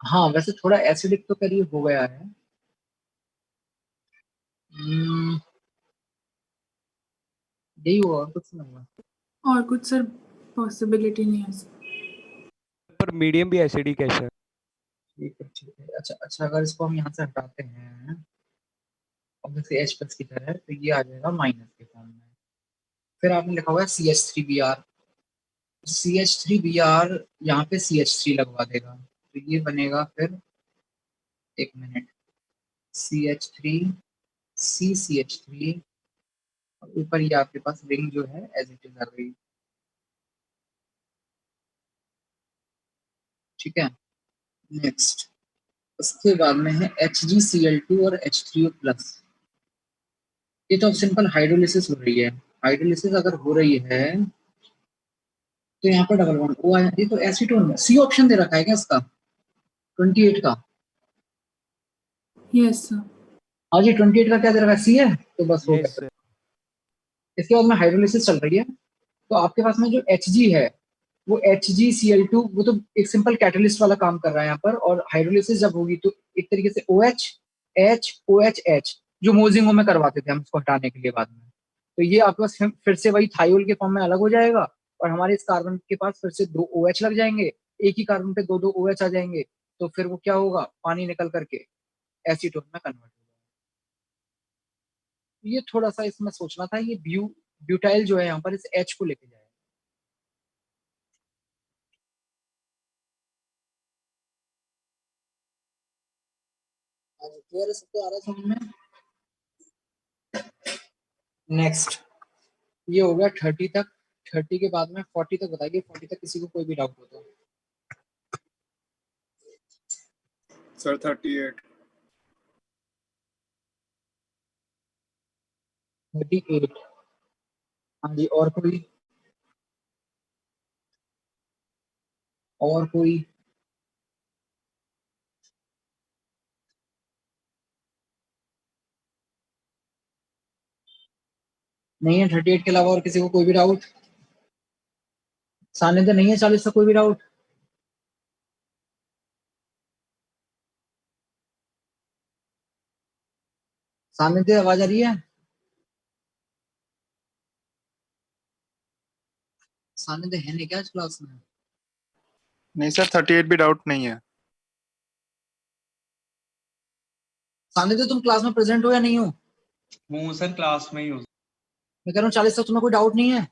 हाँ वैसे थोड़ा एसिडिक तो करिए हो गया है। यही हुआ और कुछ नहीं हुआ। और कुछ सर पॉसिबिलिटी नहीं है सर। पर मीडियम भी एसिडिक है सर। ठीक है ठीक है, अच्छा अच्छा, अगर इसको हम यहाँ से हटाते हैं ऑब्वियसली H प्लस की तरह, तो ये आ जाएगा माइनस के फॉर्म में। फिर आपने लिखा हुआ है CH3Br, CH3Br यहाँ पे CH3 लगवा देगा, तो ये बनेगा फिर, एक मिनट, CH3 CCH3, और ऊपर ये आपके पास रिंग जो है एज इट इज आ गई। ठीक है, नेक्स्ट उसके बाद में है HgCl2 और H3O प्लस। ये तो अब सिंपल हाइड्रोलिसिस हो रही है। हाइड्रोलिसिस अगर हो रही है तो यहाँ पर डबल बॉन्ड ओ आ जाती है, तो एसीटोन में सी ऑप्शन दे रखा है क्या इसका 28 का? Yes, sir. हाँ जी, 28 का क्या दे रखा है? सी है, तो बस हो यस गया। सर। इसके बाद में हाइड्रोलिसिस चल रही है, तो आपके पास में जो Hg है वो HgCl2, वो तो एक सिंपल कैटलिस्ट वाला काम कर रहा है यहाँ पर, और हाइड्रोलिसिस जब होगी तो एक तरीके से OH H OH H, जो मोजिंगो में करवाते थे हम इसको हटाने के लिए बाद में, तो ये आपके पास फिर से वही थायोल के फॉर्म में अलग हो जाएगा, और हमारे इस कार्बन के पास फिर से दो OH लग जाएंगे, एक ही कार्बन पे दो दो OH आ जाएंगे, तो फिर वो क्या होगा, पानी निकल करके एसीटोन में कन्वर्ट होगा। ये थोड़ा सा इसमें सोचना था, ये ब्यूटाइल जो है यहाँ पर इस H को लेके जाए। क्लियर है सबको, आ रहा है समझ में? नेक्स्ट ये हो गया 30 तक। 30 के बाद में 40 तक बताइए, 40 तक किसी को कोई भी डाउट हो तो। सर 38। 38, हाँ जी, और कोई? और कोई? नहीं है 38 के अलावा और किसी को कोई भी डाउट? सानिध्य नहीं है 40 का कोई भी डाउट? सानिध्य आवाज आ रही है? सानिध्य है नहीं क्या आज क्लास में? नहीं सर 38 भी डाउट नहीं है। सानिध्य तुम क्लास में प्रेजेंट हो या नहीं हो? हूँ सर, क्लास में ही हूँ। मैं कह रहा हूँ 40 तक तुम्हें कोई डाउट नहीं है?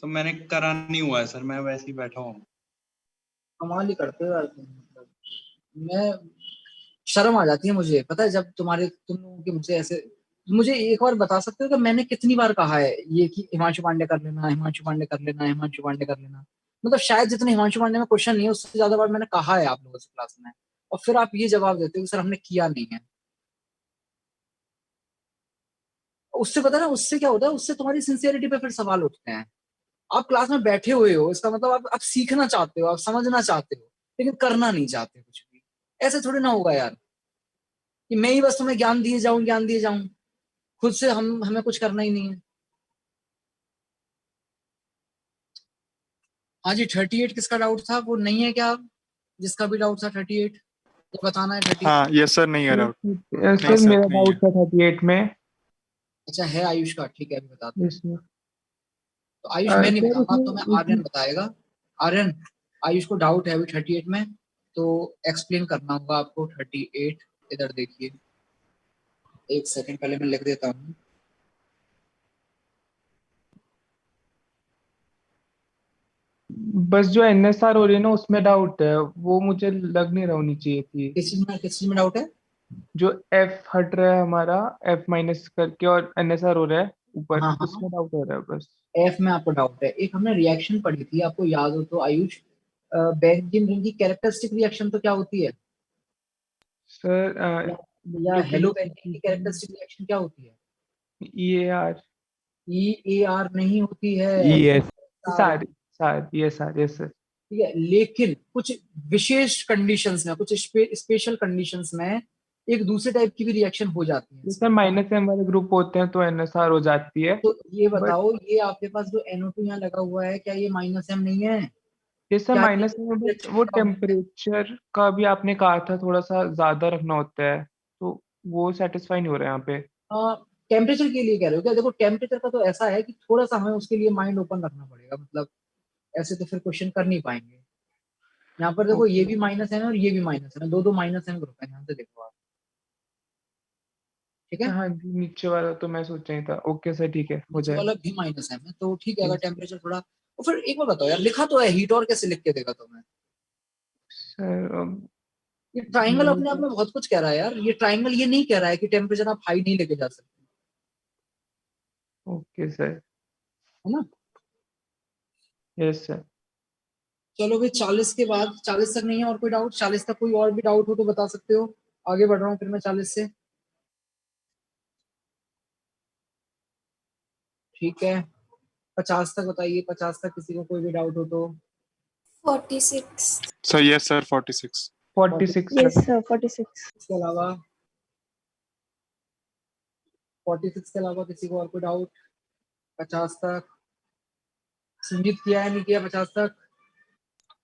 तो मैंने करा नहीं हुआ है सर, मैं वैसे ही बैठा हूँ। कमाल ही करते हो यार तुम। मतलब मैं शर्म आ जाती है मुझे, पता है, जब तुम लोगों के मुझसे ऐसे। मुझे एक बार बता सकते हो कि मैंने कितनी बार कहा है ये कि हिमांशु पांडे कर लेना, हिमांशु पांडे कर लेना, हिमांशु पांडे कर लेना? मतलब शायद जितने हिमांशु पांडे में क्वेश्चन नहीं है उससे ज्यादा बार मैंने कहा है आप लोगों से क्लास में, और फिर आप ये जवाब देते हो कि सर हमने किया नहीं है। उससे पता ना उससे क्या होता है, उससे तुम्हारी सिंसियरिटी पे फिर सवाल उठते हैं। आप क्लास में बैठे हुए हो, इसका मतलब आप सीखना चाहते हो, आप समझना चाहते हो, लेकिन करना नहीं चाहते कुछ भी। ऐसे थोड़ी ना होगा यार कि मैं ही बस तुम्हें ज्ञान दिए जाऊं, ज्ञान दिए जाऊं, खुद से हमें कुछ करना ही नहीं है। हाँ जी 38 किसका डाउट था? वो नहीं है क्या? जिसका भी डाउट था 38 ये बताना है 38। हाँ यस सर, नहीं है डाउट। नहीं सर सर, मेरा नहीं डाउट है। था 38 में। अच्छा है आयुष का, ठीक है अभी बताते हैं। Yes sir. तो आयुष मैं नहीं सर बताऊंगा, अब तो मैं इसमें आर्यन बताएगा। आर्यन, आयुष को डाउट है अभी 38 में, तो एक्सप्लेन करना होगा आपको 38। इधर देखिए, एक सेकंड पहले मैं लिख देता हूँ। बस जो एनएसआर हो रही है ना उसमें डाउट है, वो मुझे लग नहीं रहा होनी चाहिए थी। किस चीज में डाउट है? जो एफ हट रहा है हमारा, एफ माइनस करके और एनएसआर हो रहा है ऊपर, हाँ हाँ, उसमें डाउट हो रहा है बस। एफ में आपको डाउट है। एक हमने रिएक्शन पढ़ी थी, आपको याद हो तो आयुष, बेंजीन रिंग की कैरेक्टरिस्टिक रिएक्शन तो क्या होती है? सर या हेलो बेंजीन की कैरेक्टरिस्टिक रिएक्शन क्या होती है? ई A R, E A R नहीं होती है, ES सार सार ये सार, यस सर। ठीक है, लेकिन कुछ विशेष कंडीशंस में, कुछ स्पेशल कंडीशंस में एक दूसरे टाइप की भी रिएक्शन हो जाती है जैसे इसमें। माइनस एम वाले ग्रुप होते हैं तो एनएसआर हो जाती है। तो ये बट बताओ, ये आपके पास जो NO2 यहाँ लगा हुआ है, क्या ये माइनस एम नहीं है? ये सब क्या ये माइनस में, बट रिएक्शन वो का हो है? टेम्परेचर का भी आपने कहा था थोड़ा सा ज्यादा रखना होता है, तो वो सेटिस्फाई नहीं हो रहा है यहाँ पे। टेम्परेचर के लिए कह रहे हो क्या? देखो टेम्परेचर का तो ऐसा है कि थोड़ा सा हमें उसके लिए माइंड ओपन रखना पड़ेगा, मतलब ऐसे तो फिर क्वेश्चन कर नहीं पाएंगे। यहाँ पर देखो ये ओके। भी माइनस है और ये भी माइनस है, दो दो माइनस एम ग्रुप है यहाँ से, देखो आप। ठीक है, हाँ जी, नीचे वाला तो मैं सोचा ही था। ओके सर, ठीक है, हो नीचे वाला जाएगा। भी माइनस एम है, तो ठीक है। अगर यस टेम्परेचर थोड़ा, तो फिर एक बार बताओ यार, लिखा तो है हीट, और कैसे लिख के देगा तुम्हें? सर। ये ट्राइंगल नहीं अपने आप तो में बहुत कुछ कह रहा है यार। ये ट्राइंगल ये नहीं कह रहा है कि टेम्परेचर आप हाई नहीं लेके जा सकते, ओके सर। है ना? Yes sir. चलो भाई 40 के बाद, 40 तक नहीं है और कोई डाउट? 40 तक कोई और भी डाउट हो तो बता सकते हो, आगे बढ़ रहा हूँ फिर मैं 40 से। ठीक है, 50 तक बताइए, 50 तक किसी को कोई भी डाउट हो तो। 46। Sir yes sir 46। 46 yes sir. Sir 46। इसके अलावा 46 के अलावा किसी को और कोई डाउट? 50 तक संजीत किया है, नहीं किया 50 तक?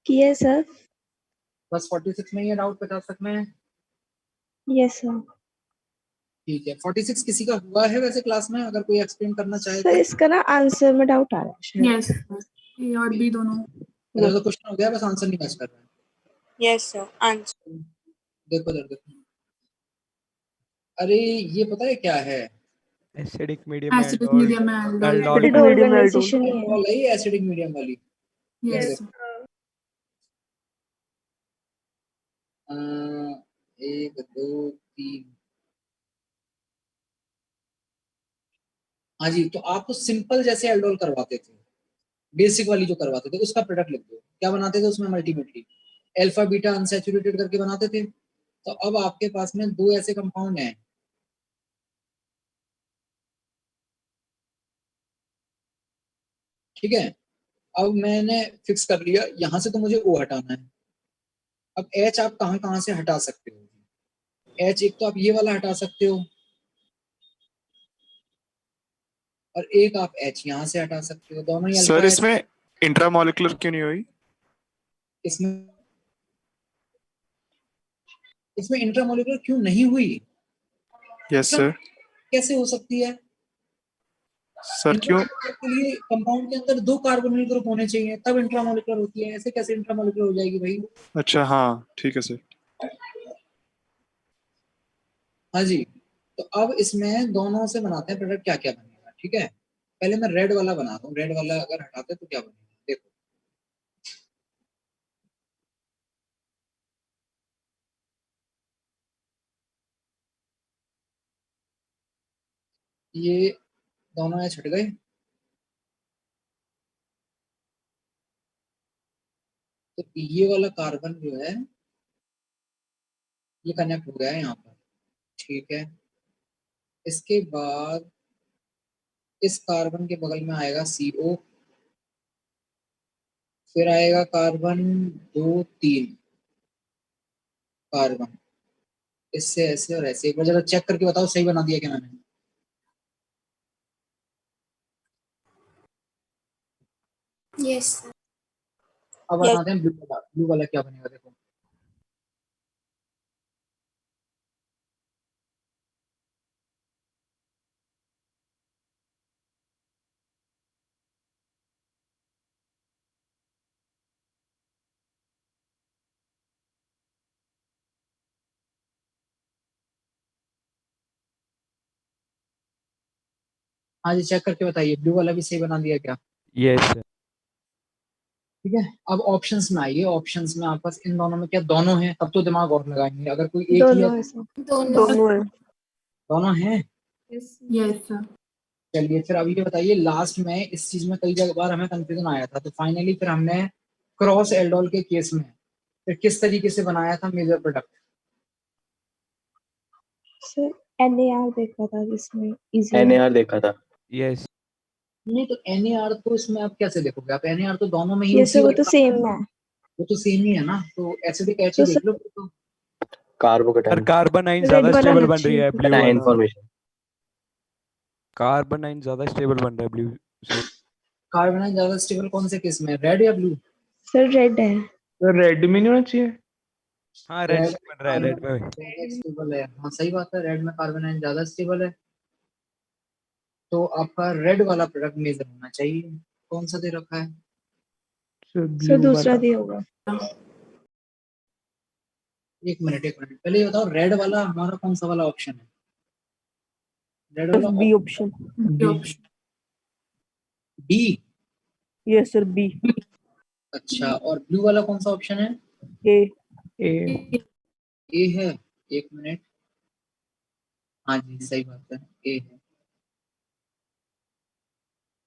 किया सर। बस 46 में ही है डाउट, 50 तक में? Yes sir. ठीक है, 46 किसी का हुआ है वैसे क्लास में, अगर कोई एक्सप्लेन करना चाहे सर तो? इसका ना आंसर में डाउट आ रहा है शायद। यस, ए और बी दोनों। अगर तो क्वेश्चन हो गया, बस आंसर नहीं मैच कर रहा है। Yes sir, answer. देखो इधर देखो, अरे ये पता है क्या है? Acidic medium acidic aldol medium में एल्डोल। एल्डोल एसिडिक ऑर्गेनाइजेशन ही है। एल्कोहल है ये, एसिडिक मीडियम वाली। इधर यस। देखो, अ, 1 2 3। हाँ जी, तो आप तो सिंपल जैसे एल्डोल करवाते थे, बेसिक वाली जो करवाते थे, उसका प्रोडक्ट लिख दो। क्या बनाते थे उसमें? मल्टीमेटरी अल्फा बीटा अनसैचुरेटेड करके बनाते थे। तो अब आपके पास में दो ऐसे कंपाउंड हैं, ठीक है? अब मैंने फिक्स कर लिया, यहां से तो मुझे O हटाना है। अब H आप कहां कहां से हटा सकते हो? H एक तो आप ये वाला हटा सकते हो, और एक आप H यहाँ से हटा सकते हो, दोनों ही सर अल्फा H। इसमें इंट्रामोलिकुलर क्यों नहीं हुई? इसमें इंट्रामोलिकुलर क्यों नहीं हुई? Yes sir. कैसे हो सकती है? सर क्यों? के लिए कंपाउंड के अंदर 2 कार्बोनिल ग्रुप होने चाहिए, तब इंट्रामोलिकुलर होती है। ऐसे कैसे इंट्रामोलिकुलर हो जाएगी भाई? अच्छा हाँ ठीक है सर। हाँ जी, तो अब इसमें दोनों से बनाते हैं प्रोडक्ट, क्या क्या बनेगा। ठीक है, पहले मैं रेड वाला बनाता हूँ। रेड वाला अगर हटाते तो क्या बनेगा, देखो। ये दोनों H हट गए, तो ये वाला कार्बन जो है ये कनेक्ट हो गया है यहाँ पर। ठीक है, इसके बाद इस कार्बन के बगल में आएगा CO, फिर आएगा कार्बन 2 3 कार्बन, इससे ऐसे और ऐसे। एक बार जरा चेक करके बताओ सही बना दिया क्या मैंने? Yes sir. अब बताते हैं ब्लू वाला। ब्लू वाला क्या बनेगा, देखो। हाँ जी, चेक करके बताइए, ब्लू वाला भी सही बना दिया क्या? Yes sir. ठीक है, अब ऑप्शंस में आइए। ऑप्शंस में आपके पास इन दोनों में क्या दोनों हैं? तब तो दिमाग और लगाएंगे। अगर कोई एक ही है दोनों है सर। दोनों। है। दोनों हैं। Yes sir. चलिए फिर अब ये बताइए, लास्ट में इस चीज में कई जगह बार हमें कंफ्यूजन आया था, तो फाइनली फिर हमने क्रॉस एल्डोल के केस में फिर किस तरीके से बनाया था मेजर प्रोडक्ट? सर NAR देखा था जिसमें इजी NAR देखा था। यस नहीं, तो NAR तो इसमें आप कैसे देखोगे? आप NAR तो दोनों में ही ये उसी सर वो तो वाला, सेम है। वो तो सेम ही है ना, तो एसिडिक एच ही तो देख लो सर फिर तो। कार्बोकेटाइन। सर कार्बन रेड ज्यादा वाला स्टेबल बन अच्छी रही है ब्लू नया वाला। इन्फॉर्मेशन। कार्बन ज्यादा स्टेबल बन रहा है ब्लू से। कार्बन ज्यादा स्टेबल कौन से केस में, रेड या ब्लू? सर रेड है। तो रेड में नहीं होना चाहिए। हाँ रेड रेड से बन रहा है, रेड में। ज्यादा स्टेबल है, हाँ सही बात है, रेड में कार्बन ज्यादा स्टेबल है। तो आपका रेड वाला प्रोडक्ट मेजर होना चाहिए। कौन सा दे रखा है? सर सर ब्लू दूसरा वाला। दिया होगा। एक मिनट एक मिनट, पहले ये बताओ रेड वाला हमारा कौन सा वाला ऑप्शन है? रेड वाला B option. D. Yes sir B. अच्छा, और ब्लू वाला कौन सा ऑप्शन है? ए। ए। ए है, एक मिनट। हाँ जी सही बात है, ए है।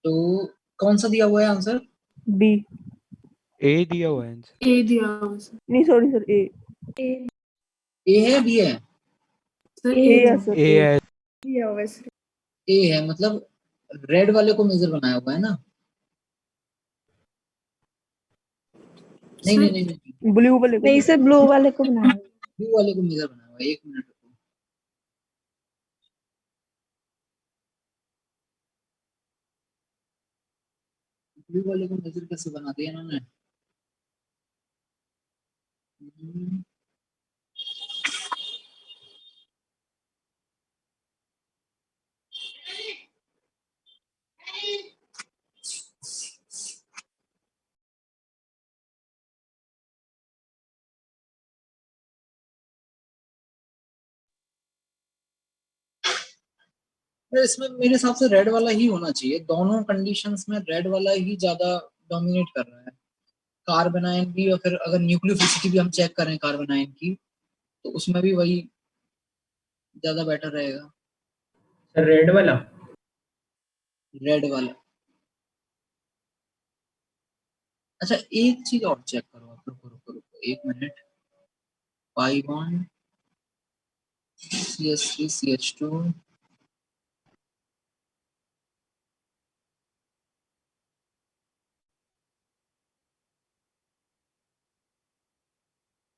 तो कौन सा दिया हुआ है आंसर? बी। ए दिया हुआ है आंसर। ए दिया हुआ सर। नहीं सॉरी सर ए। ए है, बी है? सर ए ए है सर ए है। दिया हुआ है सर। ए है, मतलब रेड वाले को मेजर बनाया हुआ है ना? नहीं नहीं नहीं नहीं, ब्लू वाले को। नहीं सर ब्लू वाले को बनाया। ब्लू वाले को मेजर बनाया हुआ है। एक मिनट रुको। ब्लू वाले को मेजर कैसे बना दिया इन्होंने? हम्म, तो इसमें मेरे हिसाब से रेड वाला ही होना चाहिए। दोनों कंडीशंस में रेड वाला ही ज्यादा डोमिनेट कर रहा है। कार्बनाइन भी, और फिर अगर न्यूक्लियोफिसिटी भी हम चेक करें कार्बनाइन की, तो उसमें भी वही ज्यादा बेटर रहेगा। सर रेड वाला। रेड वाला। अच्छा एक चीज और चेक करो आप, रुको रुको रुको एक minute. Pi bond CH3 CH2,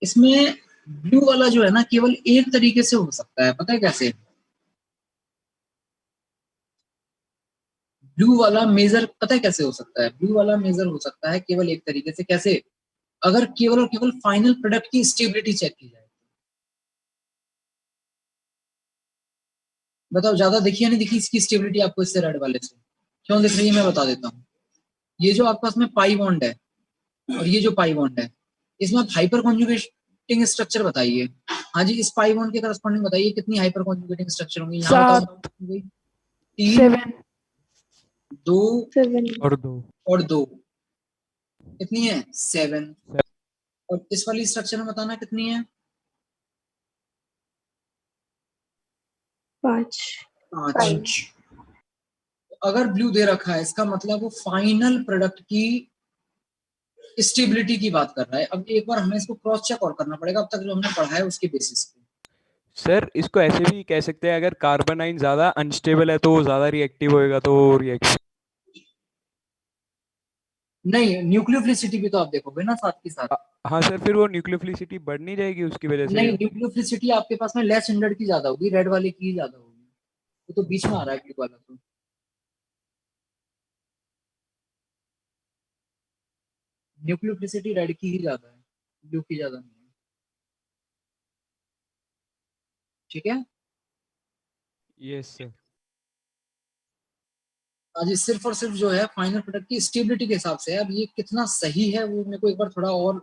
इसमें ब्लू वाला जो है ना केवल एक तरीके से हो सकता है, पता है कैसे? ब्लू वाला मेजर पता है कैसे हो सकता है? ब्लू वाला मेजर हो सकता है केवल एक तरीके से, कैसे? अगर केवल और केवल फाइनल प्रोडक्ट की स्टेबिलिटी चेक की जाए। बताओ ज्यादा दिखी या नहीं दिखी इसकी स्टेबिलिटी आपको इससे रेड वाले से? क्यों दिख रही है मैं बता देता हूँ। ये जो आपके पास में पाई बॉन्ड है और ये जो पाई बॉन्ड है, इसमें आप हाइपर कॉन्जुगेटिंग स्ट्रक्चर बताइए। हाँ जी, इस पाई बॉन्ड के करस्पॉन्डिंग बताइए कितनी हाइपर कॉन्जुगेटिंग स्ट्रक्चर होंगी? यहाँ बताओ। 3 7 2 और 2 और 2 कितनी है? 7। और इस वाली स्ट्रक्चर में बताना कितनी है? 5। अगर ब्लू दे रखा है इसका मतलब वो फाइनल प्रोडक्ट की स्टेबिलिटी की बात कर रहा है। अब एक बार हमें इसको क्रॉस चेक और करना पड़ेगा, अब तक जो हमने पढ़ा है उसके बेसिस पे। सर इसको ऐसे भी कह सकते हैं, अगर कार्बन आइन ज्यादा अनस्टेबल है तो वो ज्यादा रिएक्टिव होएगा, तो रिएक्शन। नहीं, न्यूक्लियोफिलिसिटी भी तो आप देखोगे ना साथ के साथ। हाँ सर, फिर वो न्यूक्लियोफिलिसिटी बढ़ नहीं जाएगी उसकी वजह से? नहीं, न्यूक्लियोफिलिसिटी आपके पास में लेस स्टैंडर्ड की ज्यादा होगी, रेड वाले की ज्यादा होगी। वो तो बीच में आ रहा है ब्लू वाला तो। न्यूक्लियोफिलिसिटी रेड की ही ज्यादा है, ब्लू की ज्यादा नहीं है। ठीक है। Yes sir. आज ये सिर्फ और सिर्फ जो है फाइनल प्रोडक्ट की स्टेबिलिटी के हिसाब से है। अब ये कितना सही है वो मेरे को एक बार थोड़ा और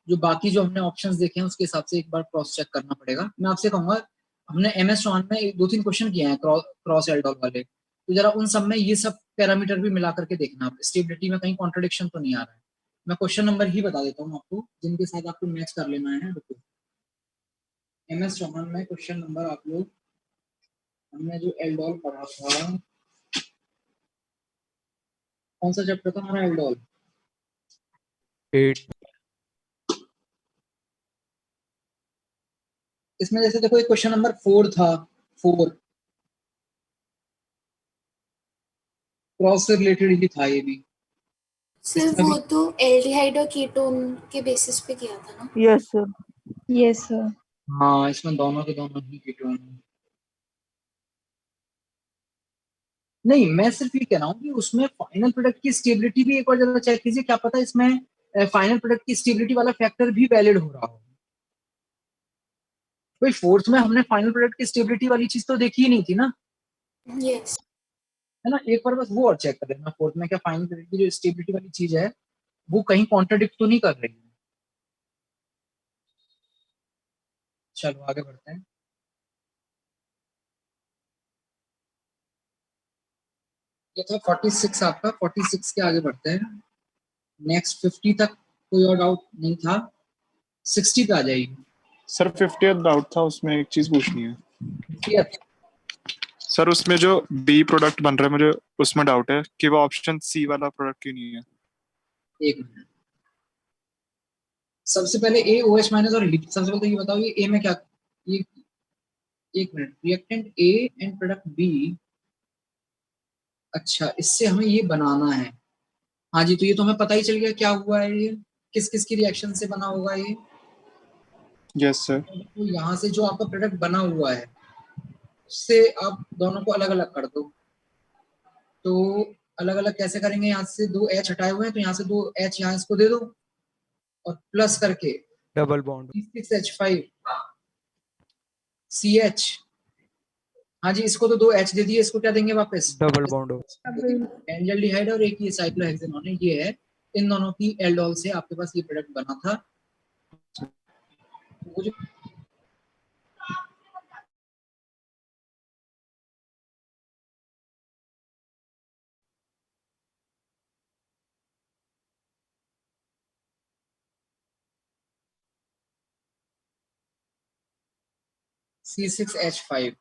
जो बाकी जो हमने ऑप्शंस देखे हैं उसके हिसाब से एक बार क्रॉस चेक करना पड़ेगा। मैं आपसे कहूंगा, हमने MS चौहान में 2-3 क्वेश्चन किए हैं क्रॉस एल्डोल वाले, तो जरा उन सब में ये सब पैरामीटर भी मिला करके देखना, स्टेबिलिटी में कहीं कॉन्ट्रडिक्शन तो नहीं आ रहा है। मैं क्वेश्चन नंबर ही बता देता हूँ आपको जिनके साथ आपको मैच कर लेना है। रुको, MS चौहान में क्वेश्चन नंबर आप लोग, हमने जो एल्डोल पढ़ा था, कौन सा चैप्टर था हमारा? एल्डोल 8। इसमें जैसे देखो एक क्वेश्चन नंबर 4 था, 4 क्रॉस से रिलेटेड ही था ये भी। सर वो तो एल्डिहाइड और कीटोन के बेसिस पे किया था ना? Yes sir. Yes sir. हाँ, इसमें दोनों के दोनों ही कीटोन हैं। नहीं, मैं सिर्फ ये कह रहा हूँ कि उसमें फाइनल प्रोडक्ट की स्टेबिलिटी भी एक और जगह चेक कीजिए, क्या पता इसमें फाइनल प्रोडक्ट की स्टेबिलिटी वाला फैक्टर भी वैलिड हो रहा हो। भाई फोर्थ में हमने फाइनल प्रोडक्ट की स्टेबिलिटी वाली चीज तो देखी ही नहीं थी ना, यस। है ना? एक बार बस वो और चेक कर लेना फोर्थ में क्या फाइनल प्रोडक्ट की जो स्टेबिलिटी वाली चीज है वो कहीं कॉन्ट्रडिक्ट तो नहीं कर रही है। चलो आगे बढ़ते हैं। ये था 46 आपका, 46 के आगे बढ़ते हैं। नेक्स्ट 50 तक कोई और डाउट नहीं था, 60 पे आ जाएगी। सर 50th डाउट था, उसमें एक चीज पूछनी है। 50th सर उसमें जो बी प्रोडक्ट बन रहा है, मुझे उसमें डाउट है कि वो ऑप्शन सी वाला प्रोडक्ट क्यों नहीं है। एक मिनट, सबसे पहले ए OH माइनस और हीट। सबसे पहले तो ये बताओ ये ए में क्या, ये एक minute, reactant A and product B. अच्छा, इससे हमें ये बनाना है। हाँ जी, तो ये तो हमें पता ही चल गया क्या हुआ है, ये किस किस की रिएक्शन से बना होगा ये। Yes sir. तो यहाँ से जो आपका प्रोडक्ट बना हुआ है उससे आप दोनों को अलग अलग कर दो। तो अलग अलग कैसे करेंगे? यहाँ से 2 H हटाए हुए हैं तो यहाँ से 2 H यहाँ इसको दे दो और प्लस करके डबल बॉन्ड। 6H5 CH। हाँ जी, इसको तो 2 H दे दिए, इसको क्या देंगे वापस? डबल बॉन्ड हो। एंजल्डिहाइड और एक ये साइक्लोहेक्सेनॉन है, ये है। इन दोनों की एल्डोल से आपके पास ये प्रोडक्ट बना था। वो जो C6H5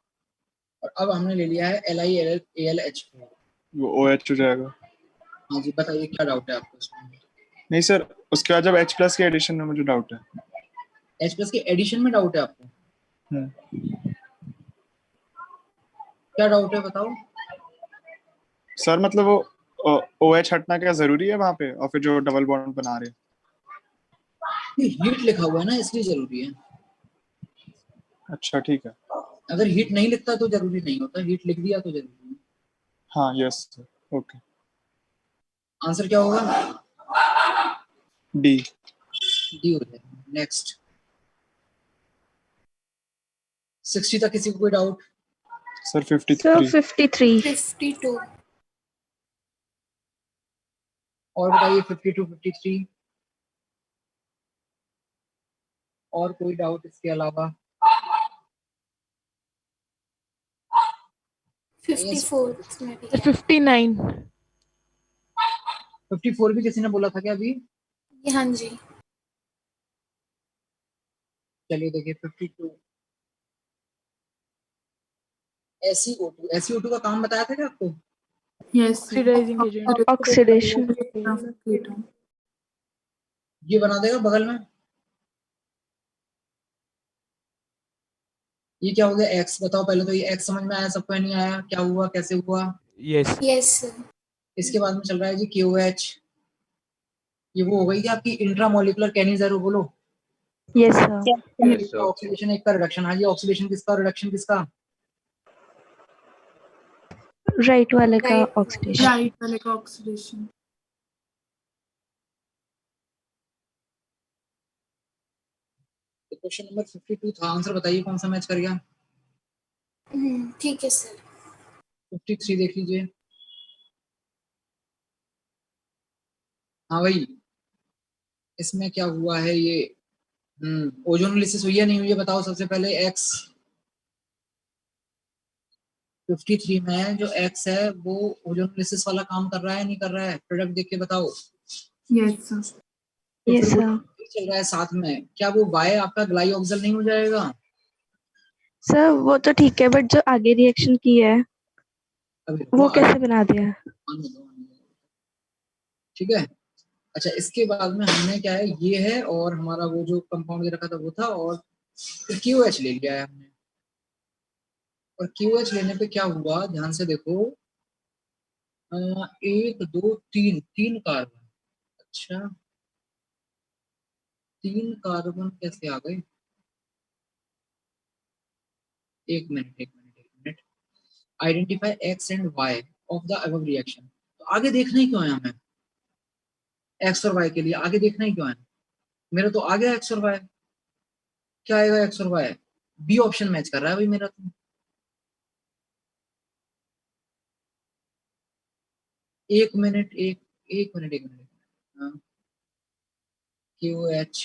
और अब हमने ले लिया है LiAlH4। वो OH हो जाएगा। हाँ जी, बताइए क्या डाउट है आपको इसमें? नहीं सर, उसके बाद जब H+ के एडिशन में मुझे डाउट है। H+ के एडिशन में डाउट है आपको? क्या डाउट है बताओ? सर मतलब वो OH हटना क्या जरूरी है वहां पे, और फिर जो डबल बॉन्ड बना रहे हैं? हीट लिखा हुआ है ना, इसलिए जरूरी है। अच्छा ठीक है। अगर हीट नहीं लिखता तो जरूरी नहीं होता, हीट लिख दिया तो जरूरी है। हाँ यस सर ओके। आंसर क्या होगा? डी। डी हो जाएगा। नेक्स्ट 60 तक किसी को कोई डाउट? Sir sir 53। 53 52 और बताइए 52 53 और कोई डाउट इसके अलावा? 54 में भी सर है। 59 54 भी किसी ने बोला था क्या अभी? ये हाँ जी। चलिए देखिए 52 SiO2 का काम बताया था क्या आपको? यस ऑक्सीडाइजिंग एजेंट ऑक्सीडेशन ये बना देगा बगल में। ये क्या हो गया? एक्स बताओ पहले तो, ये एक्स समझ में आया सबको? नहीं आया? क्या हुआ, कैसे हुआ? यस यस इसके बाद में चल रहा है जी KOH। ये वो हो गई कि आपकी इंट्रामोलिकुलर कैनिज़ेरो, बोलो। Yes sir. एक का ऑक्सीडेशन, एक का रिडक्शन। हाँ जी, ऑक्सीडेशन किसका, रिडक्शन किसका? राइट वाले का ऑक्सीडेशन। राइट वाले का ऑक्सीडेशन। क्वेश्चन नंबर 52 था। आंसर बताइए कौन सा मैच कर गया? ठीक है सर। 53 देख लीजिए। हाँ भाई, इसमें क्या हुआ है ये? ओजोनोलिसिस हुई है नहीं हुई है बताओ सबसे पहले। एक्स 53 में जो एक्स है वो ओजोनोलिसिस वाला काम कर रहा है नहीं कर रहा है? प्रोडक्ट देख के बताओ। Yes sir. तो यस फिर वो सर। चल रहा है साथ में, क्या वो वाई आपका ग्लाइऑक्सिल नहीं हो जाएगा? सर वो तो ठीक है, बट जो आगे रिएक्शन की है अभी वो कैसे बना दिया? ठीक है। अच्छा, इसके बाद में हमने क्या है, ये है और हमारा वो जो कंपाउंड दे रखा था वो था, और फिर QH ले लिया है हमने। और QH लेने पे क्या हुआ, ध्यान से देखो। 1 2 3 3 कार्बन। अच्छा, 3 कार्बन कैसे आ गए? एक minute. Identify X and Y of the above reaction. तो आगे देखना ही क्यों है हमें? एक्स और वाई के लिए आगे देखना ही क्यों है? मेरा तो आ गया एक्स और वाई। क्या आएगा एक्स और वाई? बी ऑप्शन मैच कर रहा है भाई मेरा तो। एक मिनट। हाँ, QH।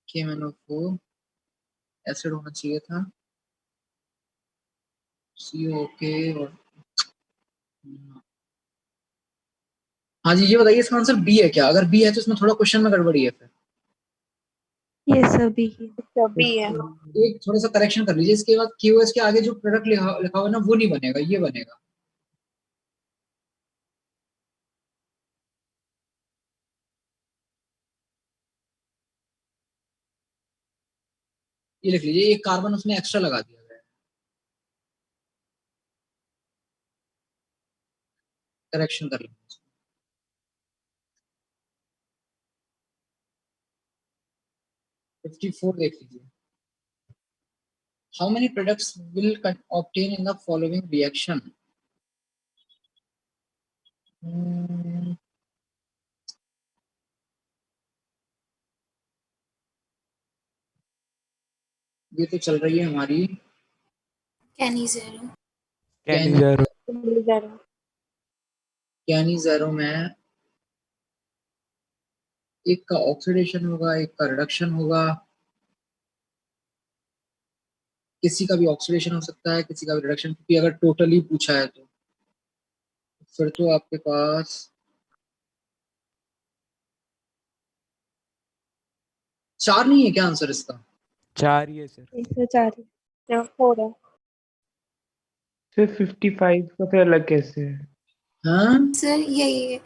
KMnO4 एसिड होना चाहिए था। COK और हाँ जी, ये बताइए इसका आंसर बी है क्या? अगर बी है तो इसमें थोड़ा क्वेश्चन में गड़बड़ी है फिर। Yes sir, B. सभी है। एक थोड़ा सा करेक्शन कर लीजिए। इसके बाद QS के आगे जो प्रोडक्ट लिखा हुआ है ना, वो नहीं बनेगा, ये बनेगा। ये लिख लीजिए, एक कार्बन उसमें एक्स्ट्रा लगा दिया गया है। करेक्शन कर लीजिए। 54 देख लीजिए। How many products will obtain in the following reaction? ये तो चल रही है हमारी कैनिज़ेरो। कैनिज़ेरो में एक का ऑक्सीडेशन होगा, एक का रिडक्शन होगा। किसी का भी ऑक्सीडेशन हो सकता है, किसी का भी रिडक्शन, क्योंकि अगर टोटली पूछा है तो फिर तो आपके पास 4 नहीं है क्या आंसर इसका? 4 ही है सर। इसमें 4 है। 4 है। सर 55 का फिर अलग कैसे है? हाँ सर यही है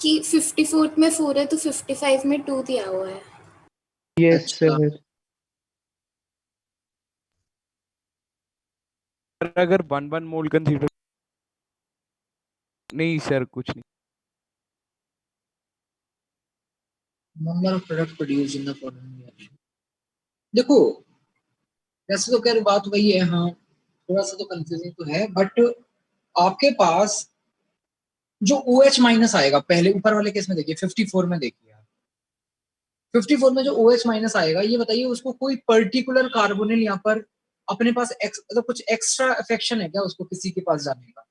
कि 54 में 4 है तो 55 में 2 दिया हुआ है। यस अच्छा, सर। सर अगर 1 मोल कंसीडर नहीं सर कुछ नहीं। Number of product produce in the following reaction. देखो वैसे तो खैर बात वही है, हाँ थोड़ा सा तो कंफ्यूजिंग तो है, बट आपके पास जो OH माइनस आएगा पहले ऊपर वाले केस में देखिए 54 में देखिए आप, 54 में जो OH माइनस आएगा ये बताइए उसको कोई पर्टिकुलर कार्बोनिल यहाँ पर अपने पास मतलब कुछ एक्स्ट्रा अफेक्शन है क्या उसको किसी के पास जाने का?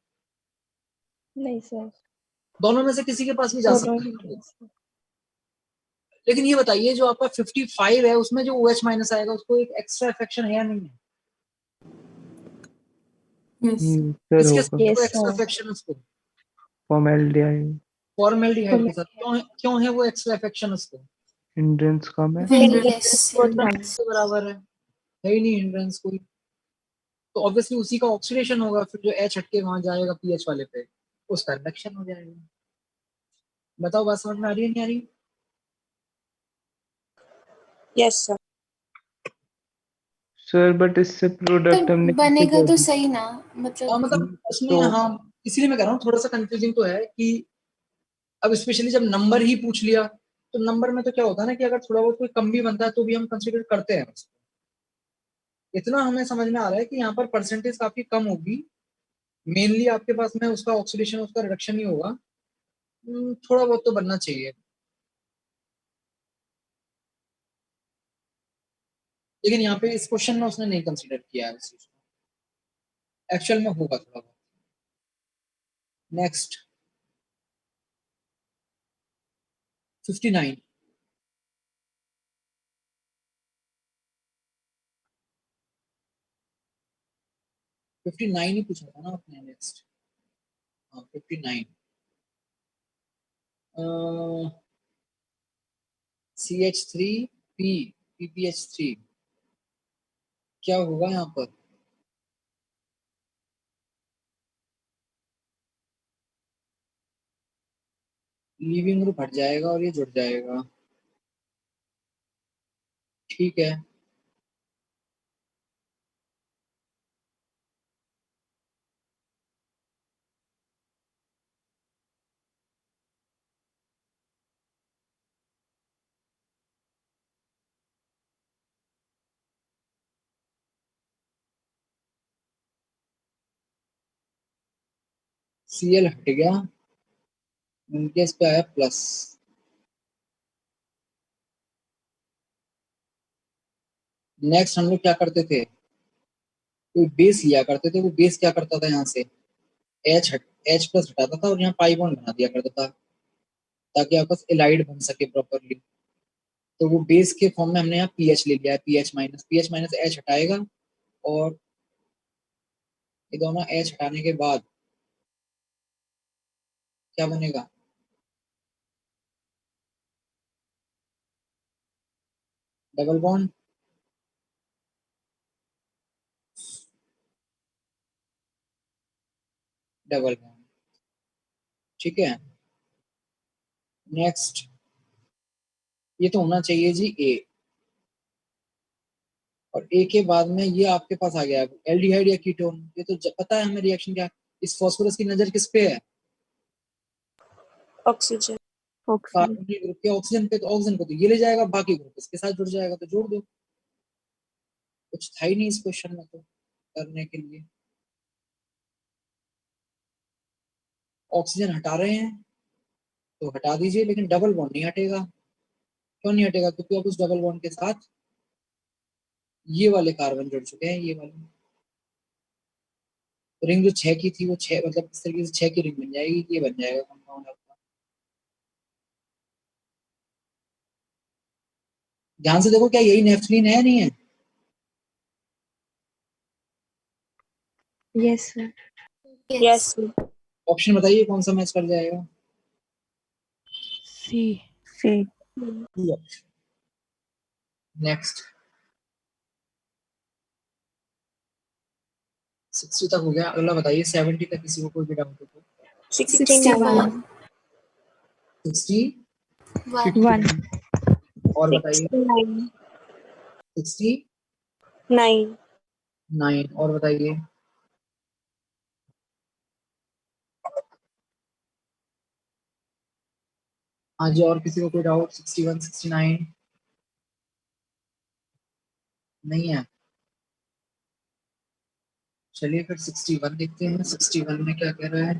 नहीं सर, दोनों में से किसी के पास भी जा दोनों सकता ही है। लेकिन ये बताइए जो आपका 55 है उसमें जो OH माइनस आएगा उसको एक एक्स्ट्रा अफेक्शन है या नहीं है? यस सर किसके होगा। साथ Yes, एक्स्ट्रा sir. अफेक्शन उसको? फॉर्मेल्डिहाइड फॉर्मेल्डिहाइड के साथ क्यों है वो एक्स्ट्रा अफेक्शन उसको? हिंड्रेंस कम है। वेरी Hindrance लेस बहुत कम। hindrance के बराबर है ही नहीं हिंड्रेंस कोई, तो ऑब्वियसली उसी का ऑक्सीडेशन होगा, फिर जो H हट के वहां जाएगा पीएच वाले पे उसका रिडक्शन हो जाएगा। बताओ बात समझ में आ रही है नहीं आ रही? Yes sir. सर बट इससे प्रोडक्ट पर हमने बनेगा तो सही ना, मतलब मतलब उसमें तो हाँ इसीलिए मैं कह रहा हूँ थोड़ा सा कंफ्यूजिंग तो है कि अब स्पेशली जब नंबर ही पूछ लिया तो नंबर में तो क्या होता है ना कि अगर थोड़ा बहुत कोई कम भी बनता है तो भी हम कंसिडर करते हैं उसको। इतना हमें समझ में आ रहा है कि यहाँ पर परसेंटेज काफी कम होगी, मेनली आपके पास में उसका ऑक्सीडेशन उसका रिडक्शन ही होगा। थोड़ा बहुत तो बनना चाहिए, लेकिन यहाँ पे इस क्वेश्चन में उसने नहीं कंसीडर किया है इस चीज को, एक्चुअल में होगा थोड़ा बहुत। नेक्स्ट 59 59 ही पूछा था ना आपने। नेक्स्ट हाँ 59 CH3P PPH3 क्या होगा यहाँ पर? लीविंग ग्रुप हट जाएगा और ये जुड़ जाएगा, ठीक है। Cl हट गया, इनके इस पे आया प्लस। नेक्स्ट हम लोग क्या करते थे, कोई बेस लिया करते थे, वो बेस क्या करता था यहाँ से H प्लस हटाता था और यहाँ पाई बॉन्ड बना दिया करता था ताकि आपस एलाइड बन सके प्रॉपरली। तो वो बेस के फॉर्म में हमने यहाँ पीएच ले लिया है, पीएच माइनस H हटाएगा और ये दोनों H हटाने के बाद क्या बनेगा? डबल बॉन्ड, डबल बॉन्ड, ठीक है। नेक्स्ट ये तो होना चाहिए जी A, और A के बाद में ये आपके पास आ गया एल्डिहाइड या कीटोन। ये तो पता है हमें रिएक्शन क्या। इस फास्फोरस की नजर किस पे है? ऑक्सीजन। कार्बोनिल ग्रुप के ऑक्सीजन पे, तो ऑक्सीजन को तो ये ले जाएगा, बाकी ग्रुप इसके साथ जुड़ जाएगा, तो जोड़ दो। कुछ था ही नहीं इस क्वेश्चन में तो करने के लिए। ऑक्सीजन हटा रहे हैं तो हटा दीजिए, लेकिन डबल बॉन्ड नहीं हटेगा। क्यों नहीं हटेगा? क्योंकि अब उस डबल बॉन्ड के साथ ये वाले कार्बन जुड़ चुके हैं, ये वाले। रिंग जो 6 की थी वो 6 मतलब इस तरीके से 6 की रिंग बन जाएगी, ये बन जाएगा कंपाउंड आपका। ध्यान से देखो क्या यही नेफ्थलीन है नहीं है? Yes, sir. यस। ऑप्शन बताइए कौन सा मैच कर जाएगा? सी। C. नेक्स्ट 60 तक हो गया, अगला बताइए 70 तक किसी को कोई भी डाउट हो तो। 61 60 1. और बताइए 69 69 और बताइए हाँ जी, और किसी को कोई डाउट? 61, 69 नहीं है? चलिए फिर 61 देखते हैं। 61 में क्या कह रहा है?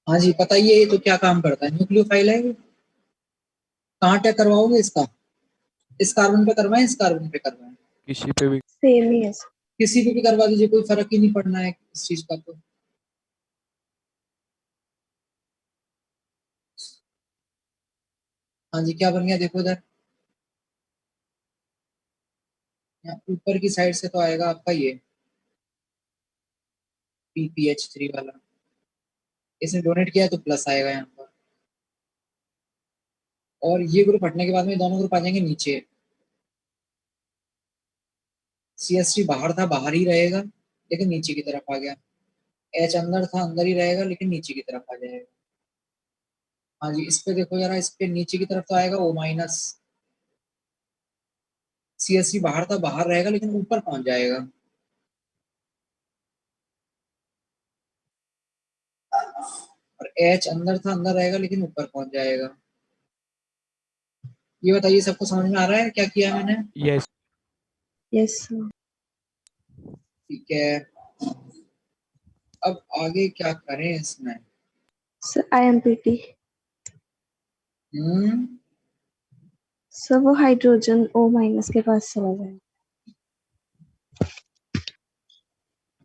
हाँ जी, बताइए ये तो क्या काम करता है? न्यूक्लियोफाइल है ये? कहाँ टैग करवाओगे इसका? इस कार्बन पे करवाएं, इस कार्बन पे करवाएं? किसी पे भी सेम ही है। किसी पे भी करवा दीजिए, कोई फर्क ही नहीं पड़ना है इस चीज का तो। हाँ जी, क्या बन गया देखो इधर। यहाँ ऊपर की साइड से तो आएगा आपका ये PPH3 वाला। इसने डोनेट किया है तो प्लस आएगा यहाँ पर। और ये ग्रुप हटने के बाद में दोनों ग्रुप आ जाएंगे नीचे। CH3 बाहर था, बाहर ही रहेगा, लेकिन नीचे की तरफ आ गया। H अंदर था, अंदर ही रहेगा, लेकिन नीचे की तरफ आ जाएगा। हाँ जी, इस पे देखो जरा, इस पे नीचे की तरफ तो आएगा O-। CH3 बाहर था, बाहर रहेगा, लेकिन ऊपर पहुंच जाएगा। और H अंदर था, अंदर रहेगा, लेकिन ऊपर पहुंच जाएगा। ये बताइए सबको समझ में आ रहा है क्या किया मैंने? यस यस ठीक है, अब आगे क्या करें इसमें? सर। IMPT हम्म सर, वो हाइड्रोजन O- के पास चला जाएगा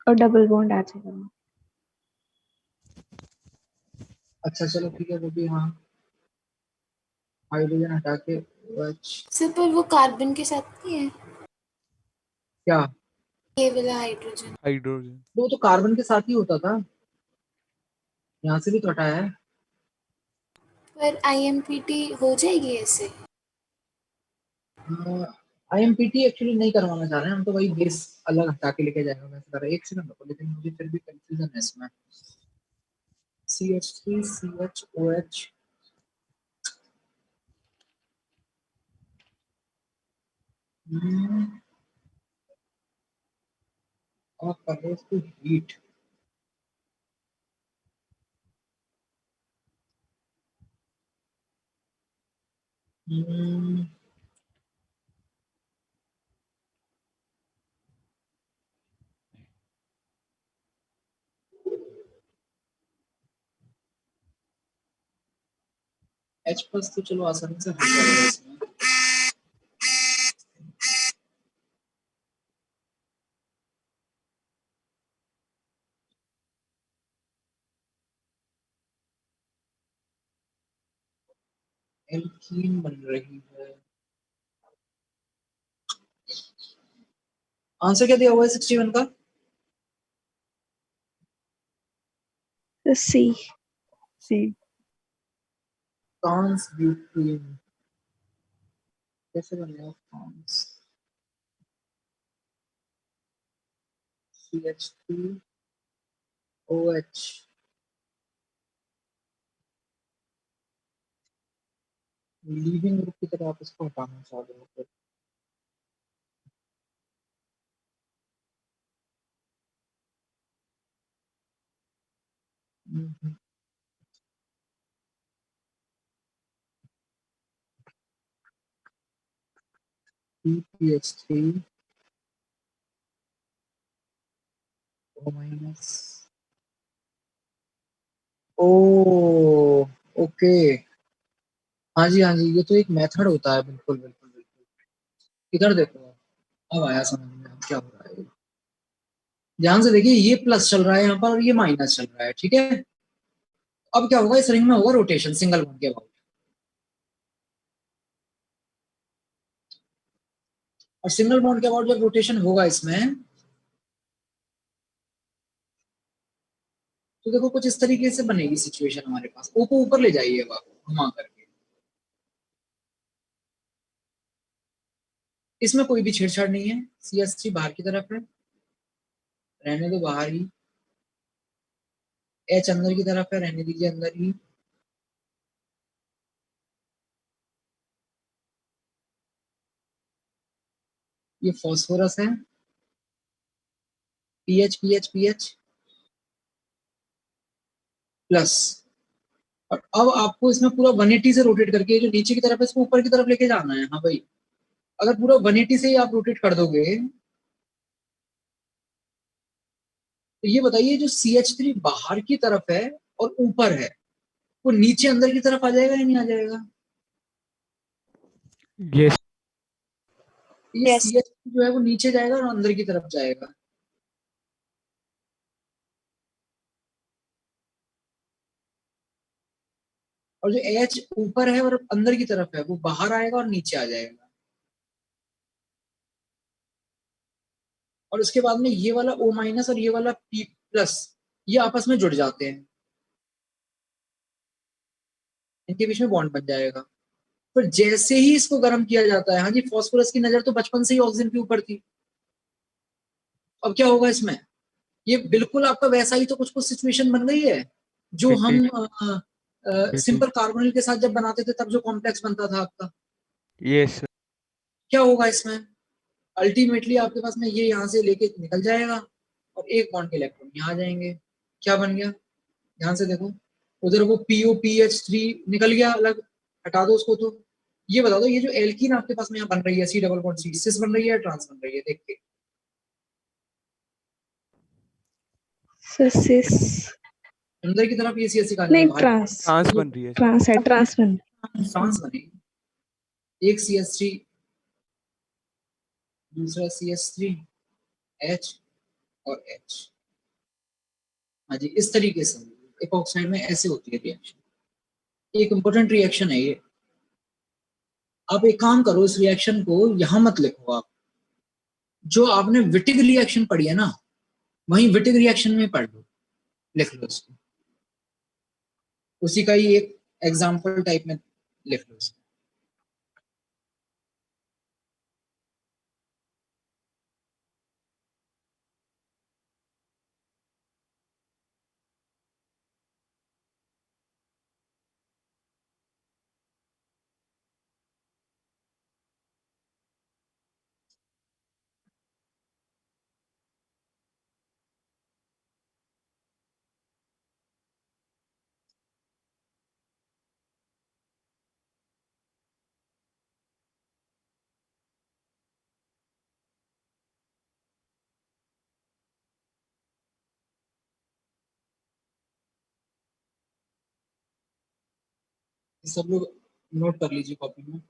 और डबल बॉन्ड आ जाएगा। अच्छा चलो ठीक है, वो भी हाँ। हाइड्रोजन हटा के OH। सर पर वो कार्बन के साथ नहीं है, क्या? ये वाला हाइड्रोजन। हाइड्रोजन वो तो कार्बन के साथ ही होता था, यहाँ से भी तो हटाया है। पर IMPT हो जाएगी ऐसे? IMPT एक्चुअली नहीं करवाना चाह रहे हैं हम तो, वही बेस अलग हटा के लेके जाएगा वैसे कर रहे हैं। एक सेकंड रुको, लेकिन मुझे फिर भी कंफ्यूजन है इसमें। CH3 CHOH। और कर रहे इसको हीट। H+ तो चलो आसानी से हट जाएगा इसमें। एल्कीन बन रही है। आंसर क्या दिया हुआ है 61 का? सी सी ट्रांस ब्यूटेन कैसे बनेगा? Trans CH3OH। लीविंग ग्रुप की तरह आप इसको हटाना चाह रहे हो फिर? PPH3 O-। ओ ओके। हाँ जी हाँ जी, ये तो एक मेथड होता है, बिल्कुल बिल्कुल बिल्कुल। इधर देखो, अब आया समझ में अब क्या हो रहा है। ध्यान से देखिए, ये प्लस चल रहा है यहाँ पर और ये माइनस चल रहा है, ठीक है। अब क्या होगा, इस रिंग में होगा रोटेशन सिंगल बॉन्ड के बाद। और सिंगल बॉन्ड के अबाउट जब रोटेशन होगा इसमें, तो देखो कुछ इस तरीके से बनेगी सिचुएशन हमारे पास। ओ को ऊपर ले जाइएगा घुमा करके, इसमें कोई भी छेड़छाड़ नहीं है, CH3 बाहर की तरफ है, रहने दो बाहर ही। H अंदर की तरफ है, रहने दीजिए अंदर ही। ये फॉस्फोरस है, PH PH PH प्लस। और अब आपको इसमें पूरा 180 से रोटेट करके जो नीचे की तरफ है इसको ऊपर की तरफ लेके जाना है। हाँ भाई, अगर पूरा 180 से ही आप रोटेट कर दोगे तो ये बताइए जो CH3 बाहर की तरफ है और ऊपर है, वो नीचे अंदर की तरफ आ जाएगा या नहीं आ जाएगा? यस ये यस CH3 जो है वो नीचे जाएगा और अंदर की तरफ जाएगा। और जो H ऊपर है और अंदर की तरफ है वो बाहर आएगा और नीचे आ जाएगा। और उसके बाद में ये वाला O माइनस और ये वाला P प्लस ये आपस में जुड़ जाते हैं, इनके बीच में बॉन्ड बन जाएगा। पर जैसे ही इसको गर्म किया जाता है, हाँ जी, फॉस्फोरस की नजर तो बचपन से ही ऑक्सीजन के ऊपर थी, अब क्या होगा इसमें? ये बिल्कुल आपका वैसा ही तो कुछ कुछ सिचुएशन बन गई है जो हम सिंपल कार्बोनिल के साथ जब बनाते थे तब जो कॉम्प्लेक्स बनता था आपका। यस क्या होगा इसमें? अल्टीमेटली आपके पास में ये यहाँ से लेके निकल जाएगा और एक बॉन्ड के इलेक्ट्रॉन यहाँ आ जाएंगे। क्या बन गया? ध्यान से देखो, उधर वो POPH3 निकल गया अलग, हटा दो उसको। तो ये बता दो, ये जो एल्कीन आपके पास में यहाँ बन रही है, C डबल बॉन्ड C, सिस बन रही है ट्रांस बन रही है? देख के सिस अंदर की तरफ ये CH का नहीं, बाहर ट्रांस ट्रांस बन रही है। ट्रांस है, ट्रांस बन ट्रांस बनेगी। एक CH3, दूसरा CH3, H और H। हाँ जी, इस तरीके से इपॉक्साइड में ऐसे होती है रिएक्शन। एक इंपॉर्टेंट रिएक्शन है ये। आप एक काम करो, इस रिएक्शन को यहां मत लिखो, आप जो आपने विटिग रिएक्शन पढ़ी है ना, वहीं विटिग रिएक्शन में पढ़ लो, लिख लो उसको, उसी का ही एक एग्जाम्पल टाइप में लिख लो उसको। सब लोग नोट कर लीजिए कॉपी में।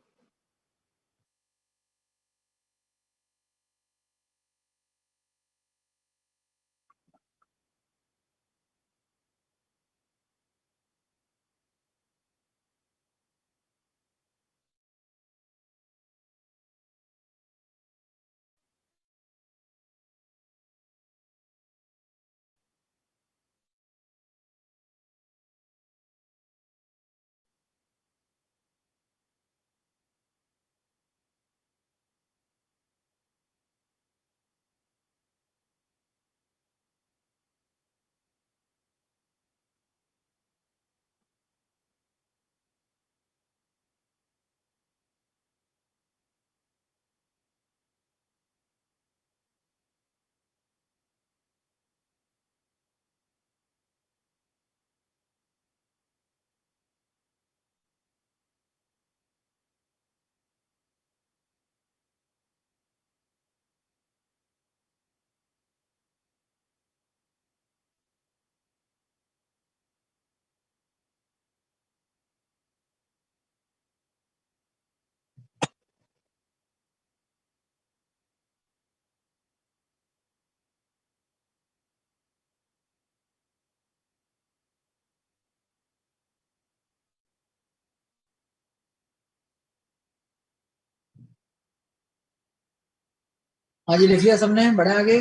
हाँ जी, लिख लिया सबने, बढ़े आगे।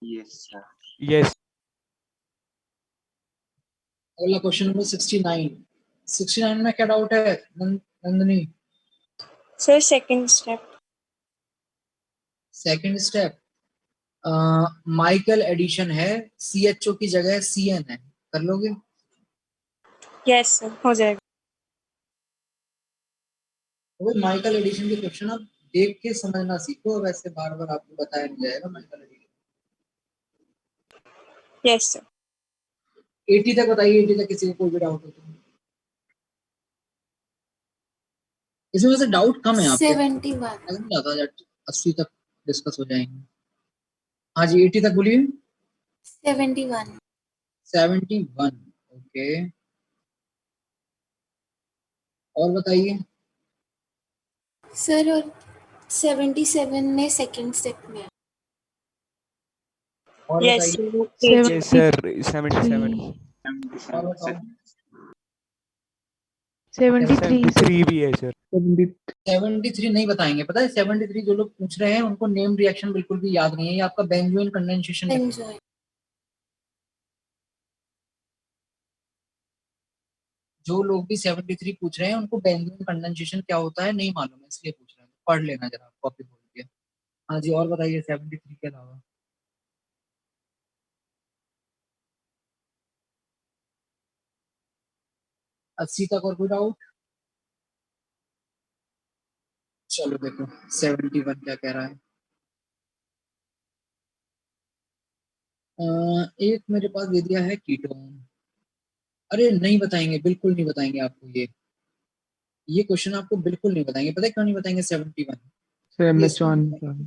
Yes sir. यस अगला क्वेश्चन नंबर 69। 69 में क्या डाउट है Nandini? Sir second step. Second step, Michael addition है, CHO की जगह CN है, कर लोगे? यस सर, हो जाएगा। वो माइकल एडिशन के क्वेश्चन आप देख के समझना सीखो, वैसे बार बार आपको बताया नहीं जाएगा माइकल एडिशन। Yes sir. 80 तक बताइए, 80 तक किसी को कोई भी डाउट हो तो। इसमें वैसे डाउट कम है आपके, 71। नहीं आता 80 तक डिस्कस हो जाएंगे। हाँ जी, 80 तक बोलिए। 71। 71, ओके। और बताइए। सर और 77 में सेकंड स्टेप में है। और यस बताइए। सर। यस सर 77 और बताओ। 73 73 भी है सर 73 नहीं बताएंगे, पता है 73 जो लोग पूछ रहे हैं उनको नेम रिएक्शन बिल्कुल भी याद नहीं है, ये आपका बेंजोइन कंडेंसेशन है। एंजॉय। जो लोग भी 73 पूछ रहे हैं उनको बेंजोइन कंडेंसेशन क्या होता है नहीं मालूम है, इसलिए पूछ रहे हैं, पढ़ लेना जरा कॉपी खोल के। हाँ जी, और बताइए 73 के अलावा। 80 तक और कोई डाउट? चलो देखो 71 क्या कह रहा है। एक मेरे पास दे दिया है कीटोन। अरे नहीं बताएंगे, बिल्कुल नहीं बताएंगे आपको ये क्वेश्चन आपको बिल्कुल नहीं बताएंगे, पता है क्यों नहीं बताएंगे? 71 सर ये MS1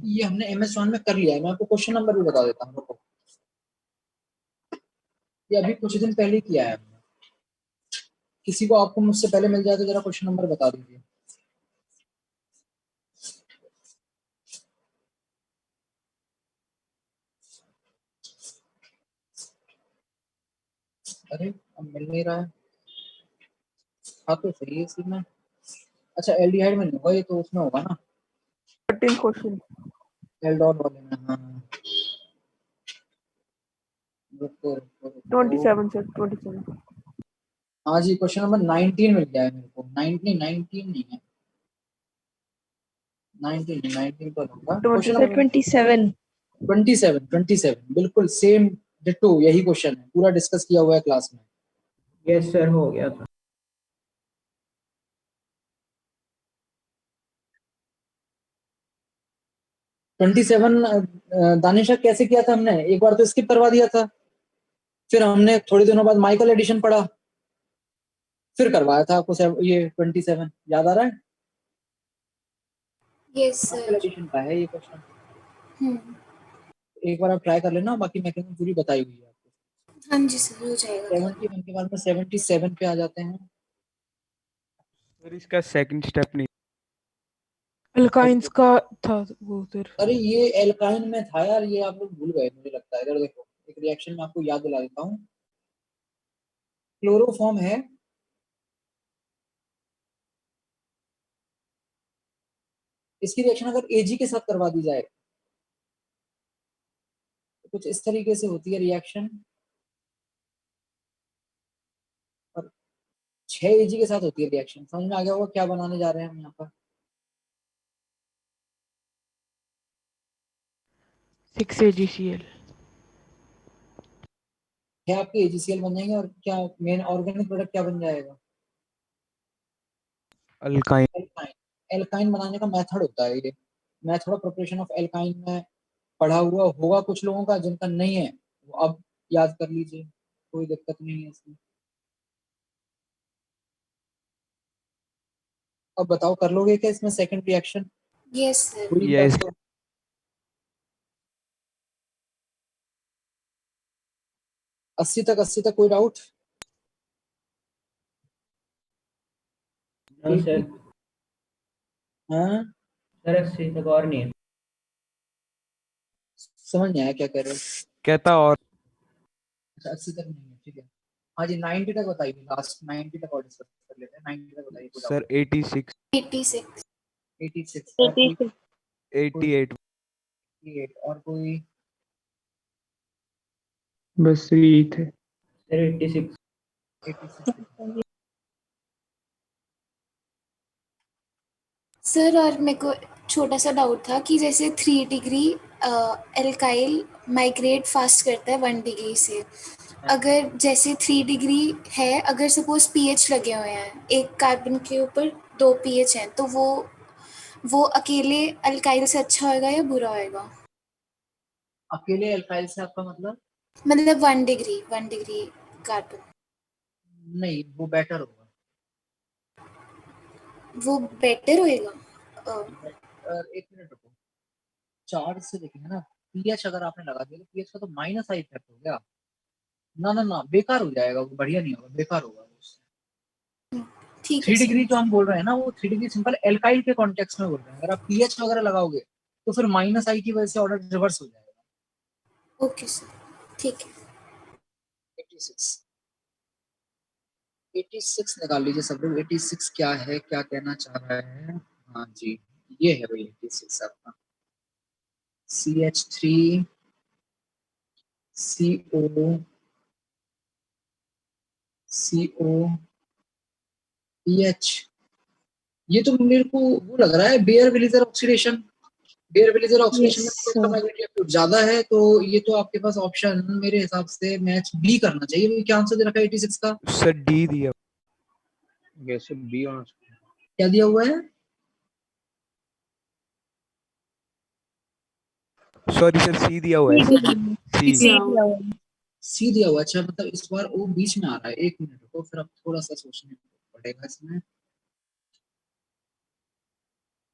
ये हमने MS1 में कर लिया है, मैं आपको क्वेश्चन नंबर भी बता देता हूँ, रुको। ये अभी कुछ दिन पहले किया है हमने। किसी को आपको मुझसे पहले मिल जाए तो जरा क्वेश्चन नंबर बता दीजिए। अरे अब मिल नहीं रहा है। हाँ तो सही है इसी में। अच्छा एल्डिहाइड में नहीं होगा ये, तो उसमें होगा ना 13 क्वेश्चन एल्डोन वाले में। हाँ रुको रुको रुको। 27 सर 27 हाँ जी, क्वेश्चन नंबर 19 मिल गया है मेरे को। 19 19 नहीं है, 19 19 तो होगा क्वेश्चन सर नंबर 27। 27 बिल्कुल सेम डिट्टो यही क्वेश्चन है, पूरा डिस्कस किया हुआ है क्लास में। यस सर, हो गया था। 27 दानिशा कैसे किया था हमने? एक बार तो स्किप करवा दिया था, फिर हमने थोड़े दिनों बाद माइकल एडिशन पढ़ा, फिर करवाया था आपको ये 27 याद आ रहा है? Yes Michael sir. एडिशन का है ये क्वेश्चन। एक बार आप ट्राई कर लेना, बाकी मैकेनिज्म पूरी बताई हुई है आपको। हाँ जी सर, हो जाएगा। 71 के बाद में 77 पे आ जाते हैं। सर इसका सेकंड स्टेप नहीं अल्काइंस का था वो सर। अरे ये एल्काइन में था यार, ये आप लोग भूल गए मुझे लगता है। इधर देखो, एक रिएक्शन में आपको याद दिला देता हूँ। क्लोरोफॉर्म है, इसकी रिएक्शन अगर Ag के साथ करवा दी जाए तो कुछ इस तरीके से होती है रिएक्शन, और 6 Ag के साथ होती है रिएक्शन। समझ में आ गया होगा क्या बनाने जा रहे हैं हम यहाँ पर? 6 AgCl। क्या आपके AgCl बन जाएंगे, और क्या मेन ऑर्गेनिक प्रोडक्ट क्या बन जाएगा? Alkyne alkyne. एल्काइन बनाने का मेथड होता है ये, method of preparation of alkyne में पढ़ा हुआ होगा कुछ लोगों का, जिनका नहीं है वो अब याद कर लीजिए, कोई दिक्कत नहीं है इसमें। अब बताओ कर लोगे क्या इसमें सेकंड रिएक्शन? Yes sir. पूरी यस बात तो 80 तक कोई डाउट? No sir. हाँ सर 80 तक और नहीं है। समझ नहीं आया क्या कह रहे हो? कहता और अच्छा 80 तक नहीं है, ठीक है। हाँ जी 90 तक बताइए, लास्ट 90 तक और डिस्कस कर लेते हैं। 90 तक बताइए कोई सर डाउट? 86 86। 86 और कोई? 88। और कोई? बस यही थे। सर 86। 86। सर और मेरे को छोटा सा डाउट था कि जैसे 3 डिग्री एल्काइल माइग्रेट फास्ट करता है 1 डिग्री से, अगर जैसे 3 डिग्री है, अगर सपोज पीएच लगे हुए हैं, एक कार्बन के ऊपर 2 पीएच हैं, तो वो अकेले अल्काइल से अच्छा होएगा या बुरा होएगा? अकेले अल्काइल से आपका मतलब? मतलब 1 डिग्री कार्बन। नहीं, वो बेटर होगा। वो बेटर होएगा? एक मिनट रुको, चार्ज से देखेंगे ना। पीएच अगर आपने लगा दिया तो पीएच का तो माइनस आई इफेक्ट हो गया ना। ना ना, बेकार हो जाएगा वो, बढ़िया नहीं होगा, बेकार होगा। ठीक थ्री है सर। डिग्री जो हम बोल रहे हैं ना, वो 3 डिग्री सिंपल एल्काइल के कॉन्टेक्स्ट में बोल रहे हैं। अगर आप पीएच वगैरह लगाओगे तो फिर माइनस आई की वजह से ऑर्डर रिवर्स हो जाएगा। ओके सर, ठीक है। 86। 86 निकाल लीजिए सब लोग। 86 क्या है, क्या कहना चाह रहा है? हाँ जी, ये है भाई 86 आपका। CH3 CO CO PH। ये तो मेरे को वो लग रहा है Baeyer Villiger oxidation. Baeyer Villiger oxidation में यस तो इसका सर। मैग्नेटिक एप्रोच ज्यादा है, तो ये तो आपके पास ऑप्शन मेरे हिसाब से मैच बी करना चाहिए। भाई क्या आंसर दे रखा है 86 का? सर डी दिया। वैसे बी होना चाहिए। क्या दिया हुआ है? सॉरी सर, सी दिया हुआ है सर। सी। सी दिया हुआ है। अच्छा, मतलब इस बार वो बीच में आ रहा है। एक मिनट रुको, फिर अब थोड़ा सा सोचने पड़ेगा इसमें।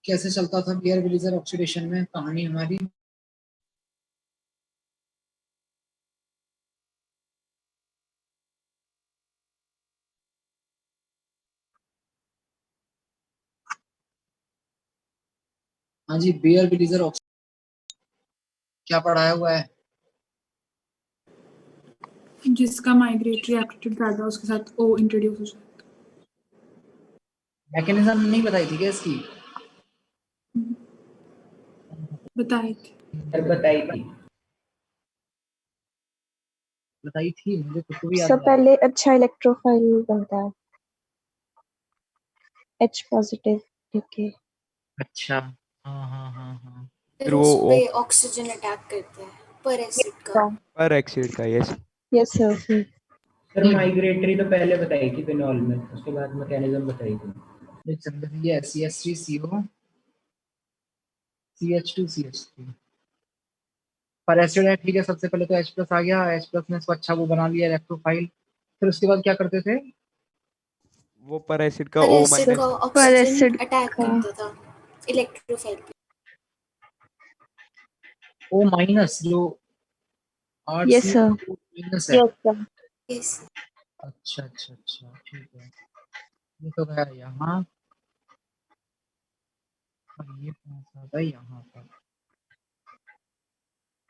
कैसे चलता था बेयर विलेजर ऑक्सीडेशन में कहानी हमारी? हाँ जी, बेयर विलेजर क्या पढ़ाया हुआ है? जिसका माइग्रेटरी एप्टीट्यूड ज्यादा है उसके साथ ओ इंट्रोड्यूस हो जाता मैकेनिज्म नहीं बताई थी क्या इसकी? है। बताए थे। सर बताई थी। बताई थी, मुझे खुद को भी याद सब नहीं आ रहा। पहले अच्छा इलेक्ट्रोफाइल बनता है, H पॉजिटिव। ओके। अच्छा, हाँ हाँ हाँ हाँ। फिर फिर वो उस पे ऑक्सीजन अटैक करता है पर एसिड का। पर एक्सीड का। Yes. Yes sir. Sir migratory तो पहले बताई थी फिनॉल में, उसके बाद मैकेनिज्म बताई थी। ये चल रही है CH3 CO CH2 CH3 पर एसिड है। ठीक है, सबसे पहले तो H प्लस आ गया। H प्लस ने इसको अच्छा वो बना लिया इलेक्ट्रोफाइल। फिर उसके बाद क्या करते थे? वो पर एक्सीड का पर O एसिड माइनस। का पर ऑक्सीजन एसिड अटैक का करता था इलेक्ट्रोफाइल पे। O माइनस जो यस सर। RCO माइनस है। Yes sir. यस। अच्छा अच्छा अच्छा, ठीक है। ये तो गया यहाँ, और ये पहुंचा था यहाँ पर।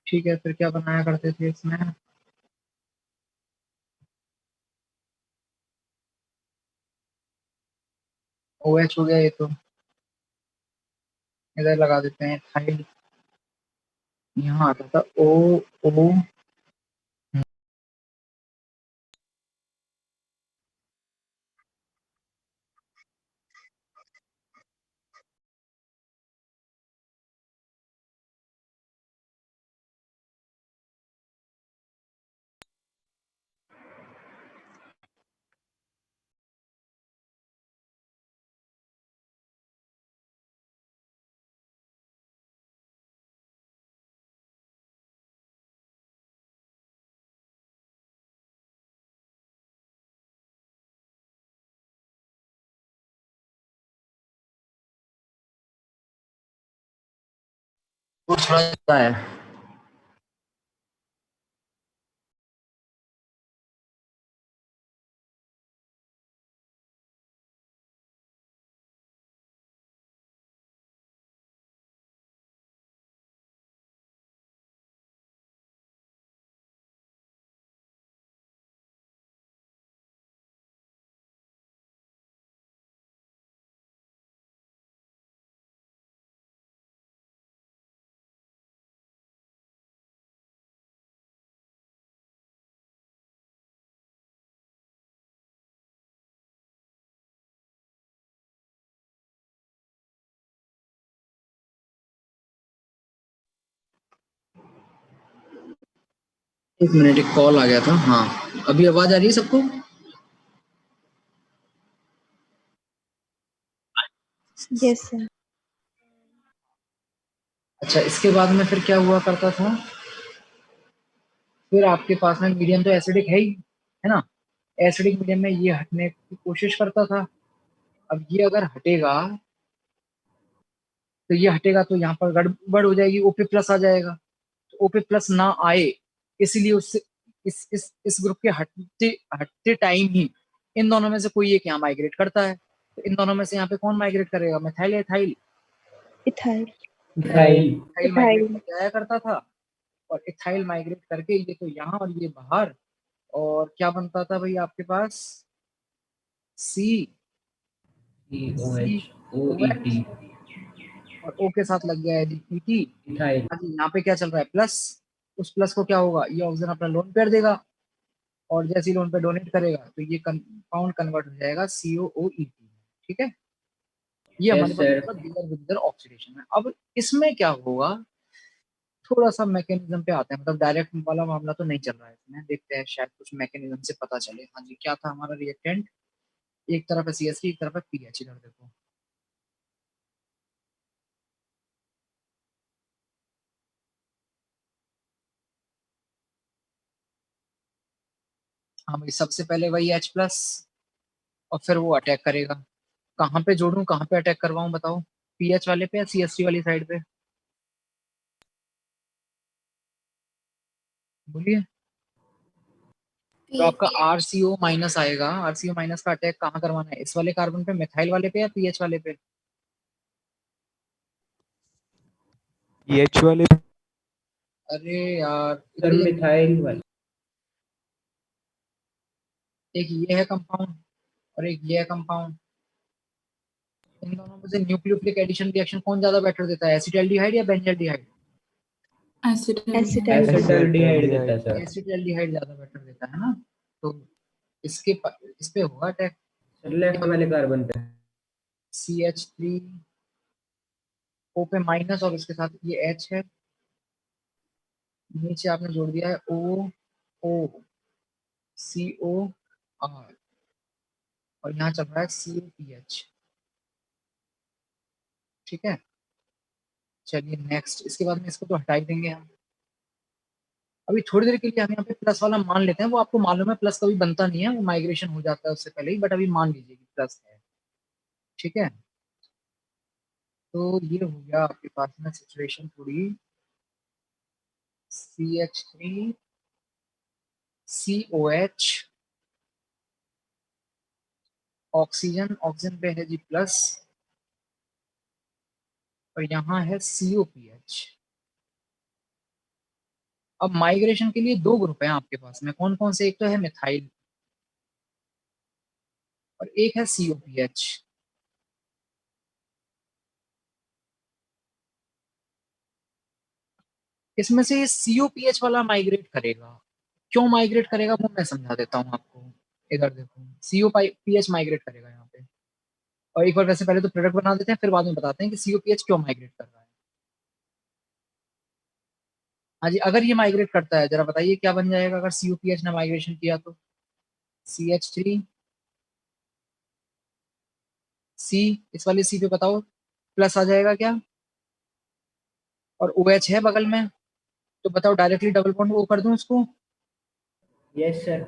ठीक है, फिर क्या बनाया करते थे इसमें? OH हो गया ये तो। इधर लगा देते हैं थाइल। यहाँ आता था O वो थोड़ा ज्यादा है। एक मिनट, एक कॉल आ गया था। हाँ, अभी आवाज आ रही है सबको? Yes sir. अच्छा, इसके बाद में फिर क्या हुआ करता था? फिर आपके पास में मीडियम तो एसिडिक है ही, है ना? एसिडिक मीडियम में ये हटने की कोशिश करता था। अब ये अगर हटेगा तो ये हटेगा तो यहाँ पर गड़बड़ हो जाएगी, ओपी प्लस आ जाएगा। तो ओपी प्लस ना आए, इसलिए उससे इस ग्रुप के हटते हटते टाइम ही इन दोनों में से कोई एक यहाँ माइग्रेट करता है। तो इन दोनों में से यहाँ पे कौन माइग्रेट करेगा? मिथाइल या ethyl? Ethyl. Ethyl migrate ethyl. करके आया करता था, और इथाइल माइग्रेट करके ये तो यहाँ और ये बाहर, और क्या बनता था भाई आपके पास? सी COH OET और O के साथ लग गया है ET। इथाइल। यहाँ पे क्या चल रहा है? प्लस। उस प्लस को क्या होगा? ये ऑक्सीजन अपना लोन पेयर देगा, और जैसे ही लोन पे डोनेट करेगा तो ये कंपाउंड कन्वर्ट हो जाएगा COOET। ठीक है, ये Yes, हमारे sir. Pass bigger with oxidation है। अब इसमें क्या होगा, थोड़ा सा मैकेनिज्म पे आते हैं, मतलब डायरेक्ट वाला मामला तो नहीं चल रहा है इसमें, देखते हैं शायद कुछ मैकेनिज्म से पता चले। हाँ जी, क्या था हमारा रिएक्टेंट? एक तरफ है CH3, एक तरफ है PH। इधर देखो, हाँ भाई, सबसे पहले वही H+, और फिर वो अटैक करेगा। कहाँ पे जोड़ूं, कहाँ पे अटैक करवाऊं बताओ? PH वाले पे या CH3 वाली साइड पे? बोलिए। तो आपका RCO माइनस आएगा, RCO माइनस का अटैक कहाँ करवाना है? इस वाले कार्बन पे, मिथाइल वाले पे, या PH वाले पे? PH वाले। अरे यार, सर मिथाइल वाले। एक ये है कंपाउंड और एक ये है कंपाउंड। इन दोनों में से न्यूक्लियोफिलिक एडिशन रिएक्शन कौन ज्यादा बेटर देता है, एसिटाल्डिहाइड या बेंजाल्डिहाइड? एसिटाल्डिहाइड देता है सर। एसिटाल्डिहाइड ज्यादा बेटर देता है ना। तो इस पे होगा अटैक। लेफ्ट वाले कार्बन पे। CH3 O पे माइनस, और इसके साथ ये H है, नीचे आपने जोड़ दिया है O COR, और यहाँ चल रहा है COPH। ठीक है, चलिए नेक्स्ट। इसके बाद में इसको तो हटा ही देंगे हम। अभी थोड़ी देर के लिए हम यहाँ पे प्लस वाला मान लेते हैं। वो आपको मालूम है प्लस कभी बनता नहीं है, वो माइग्रेशन हो जाता है उससे पहले ही, बट अभी मान लीजिए कि प्लस है। ठीक है, तो ये हो गया आपके पास में सिचुएशन थोड़ी। CH3 COH, ऑक्सीजन, ऑक्सीजन पे है जी प्लस, और यहाँ है COPH। अब माइग्रेशन के लिए दो ग्रुप हैं आपके पास में, कौन कौन से? एक तो है मिथाइल और एक है COPH। इसमें से COPH वाला माइग्रेट करेगा। क्यों माइग्रेट करेगा वो मैं समझा देता हूँ आपको। इधर देखो, COPH माइग्रेट करेगा यहाँ पे। और एक बार वैसे पहले तो प्रोडक्ट बना देते हैं, फिर बाद में बताते हैं कि COPH क्यों माइग्रेट कर रहा है। हाँ जी, अगर ये माइग्रेट करता है, जरा बताइए क्या बन जाएगा अगर COPH ने माइग्रेशन किया तो? CH3 C, इस वाले C पे बताओ प्लस आ जाएगा क्या? और OH है बगल में, तो बताओ डायरेक्टली डबल बॉन्ड वो कर दूं उसको? Yes sir.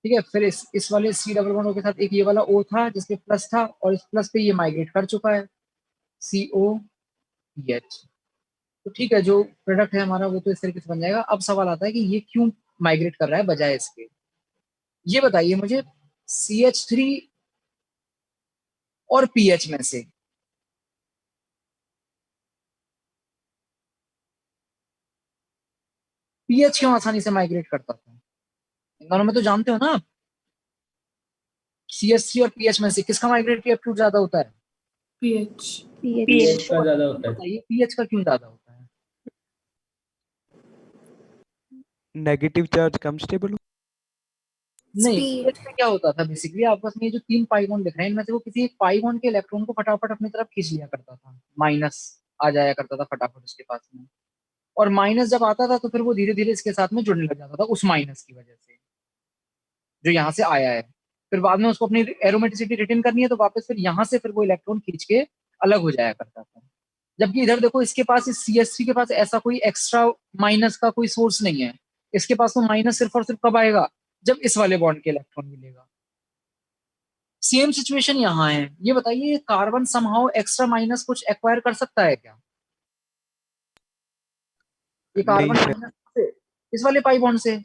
ठीक है, फिर इस वाले C डबल बॉन्ड O के साथ एक ये वाला O था जिसपे प्लस था, और इस प्लस पे ये माइग्रेट कर चुका है, COPH। तो ठीक है, जो प्रोडक्ट है हमारा वो तो इस तरीके से बन जाएगा। अब सवाल आता है कि ये क्यों माइग्रेट कर रहा है बजाय इसके? ये बताइए मुझे, CH3 और PH में से PH क्यों आसानी से माइग्रेट करता था? इन दोनों में तो जानते हो ना आप, CH3 और PH में से किसका माइग्रेटरी एप्टीट्यूड ज्यादा होता है? पीएच का ज्यादा होता है। बताइए PH का क्यों ज्यादा होता है? नेगेटिव चार्ज कम स्टेबल हो। नहीं, PH में क्या होता था बेसिकली, आपस में ये जो 3 पाई बॉन्ड दिख रहे हैं इनमें से वो किसी एक पाई बॉन्ड के इलेक्ट्रॉन को फटाफट अपनी तरफ खींच लिया करता था, माइनस आ जाया करता था फटाफट उसके पास में। और माइनस जब आता था तो फिर वो धीरे धीरे इसके साथ में जुड़ने लग जाता था उस माइनस की वजह से जो यहाँ से आया है। फिर बाद में उसको अपनी एरोमेटिसिटी रिटेन करनी है तो वापस फिर यहाँ से फिर वो इलेक्ट्रॉन खींच के अलग हो जाया करता था। जबकि इधर देखो इसके पास, इस CH3 के पास ऐसा कोई एक्स्ट्रा माइनस का कोई सोर्स नहीं है। इसके पास तो माइनस सिर्फ और सिर्फ कब आएगा, जब इस वाले बॉन्ड के इलेक्ट्रॉन मिलेगा। सेम सिचुएशन यहाँ है। ये बताइए कार्बन समहाउ एक्स्ट्रा माइनस कुछ एक्वायर कर सकता है क्या? ये कार्बन नहीं सर। माइनस से इस वाले पाई बॉन्ड से,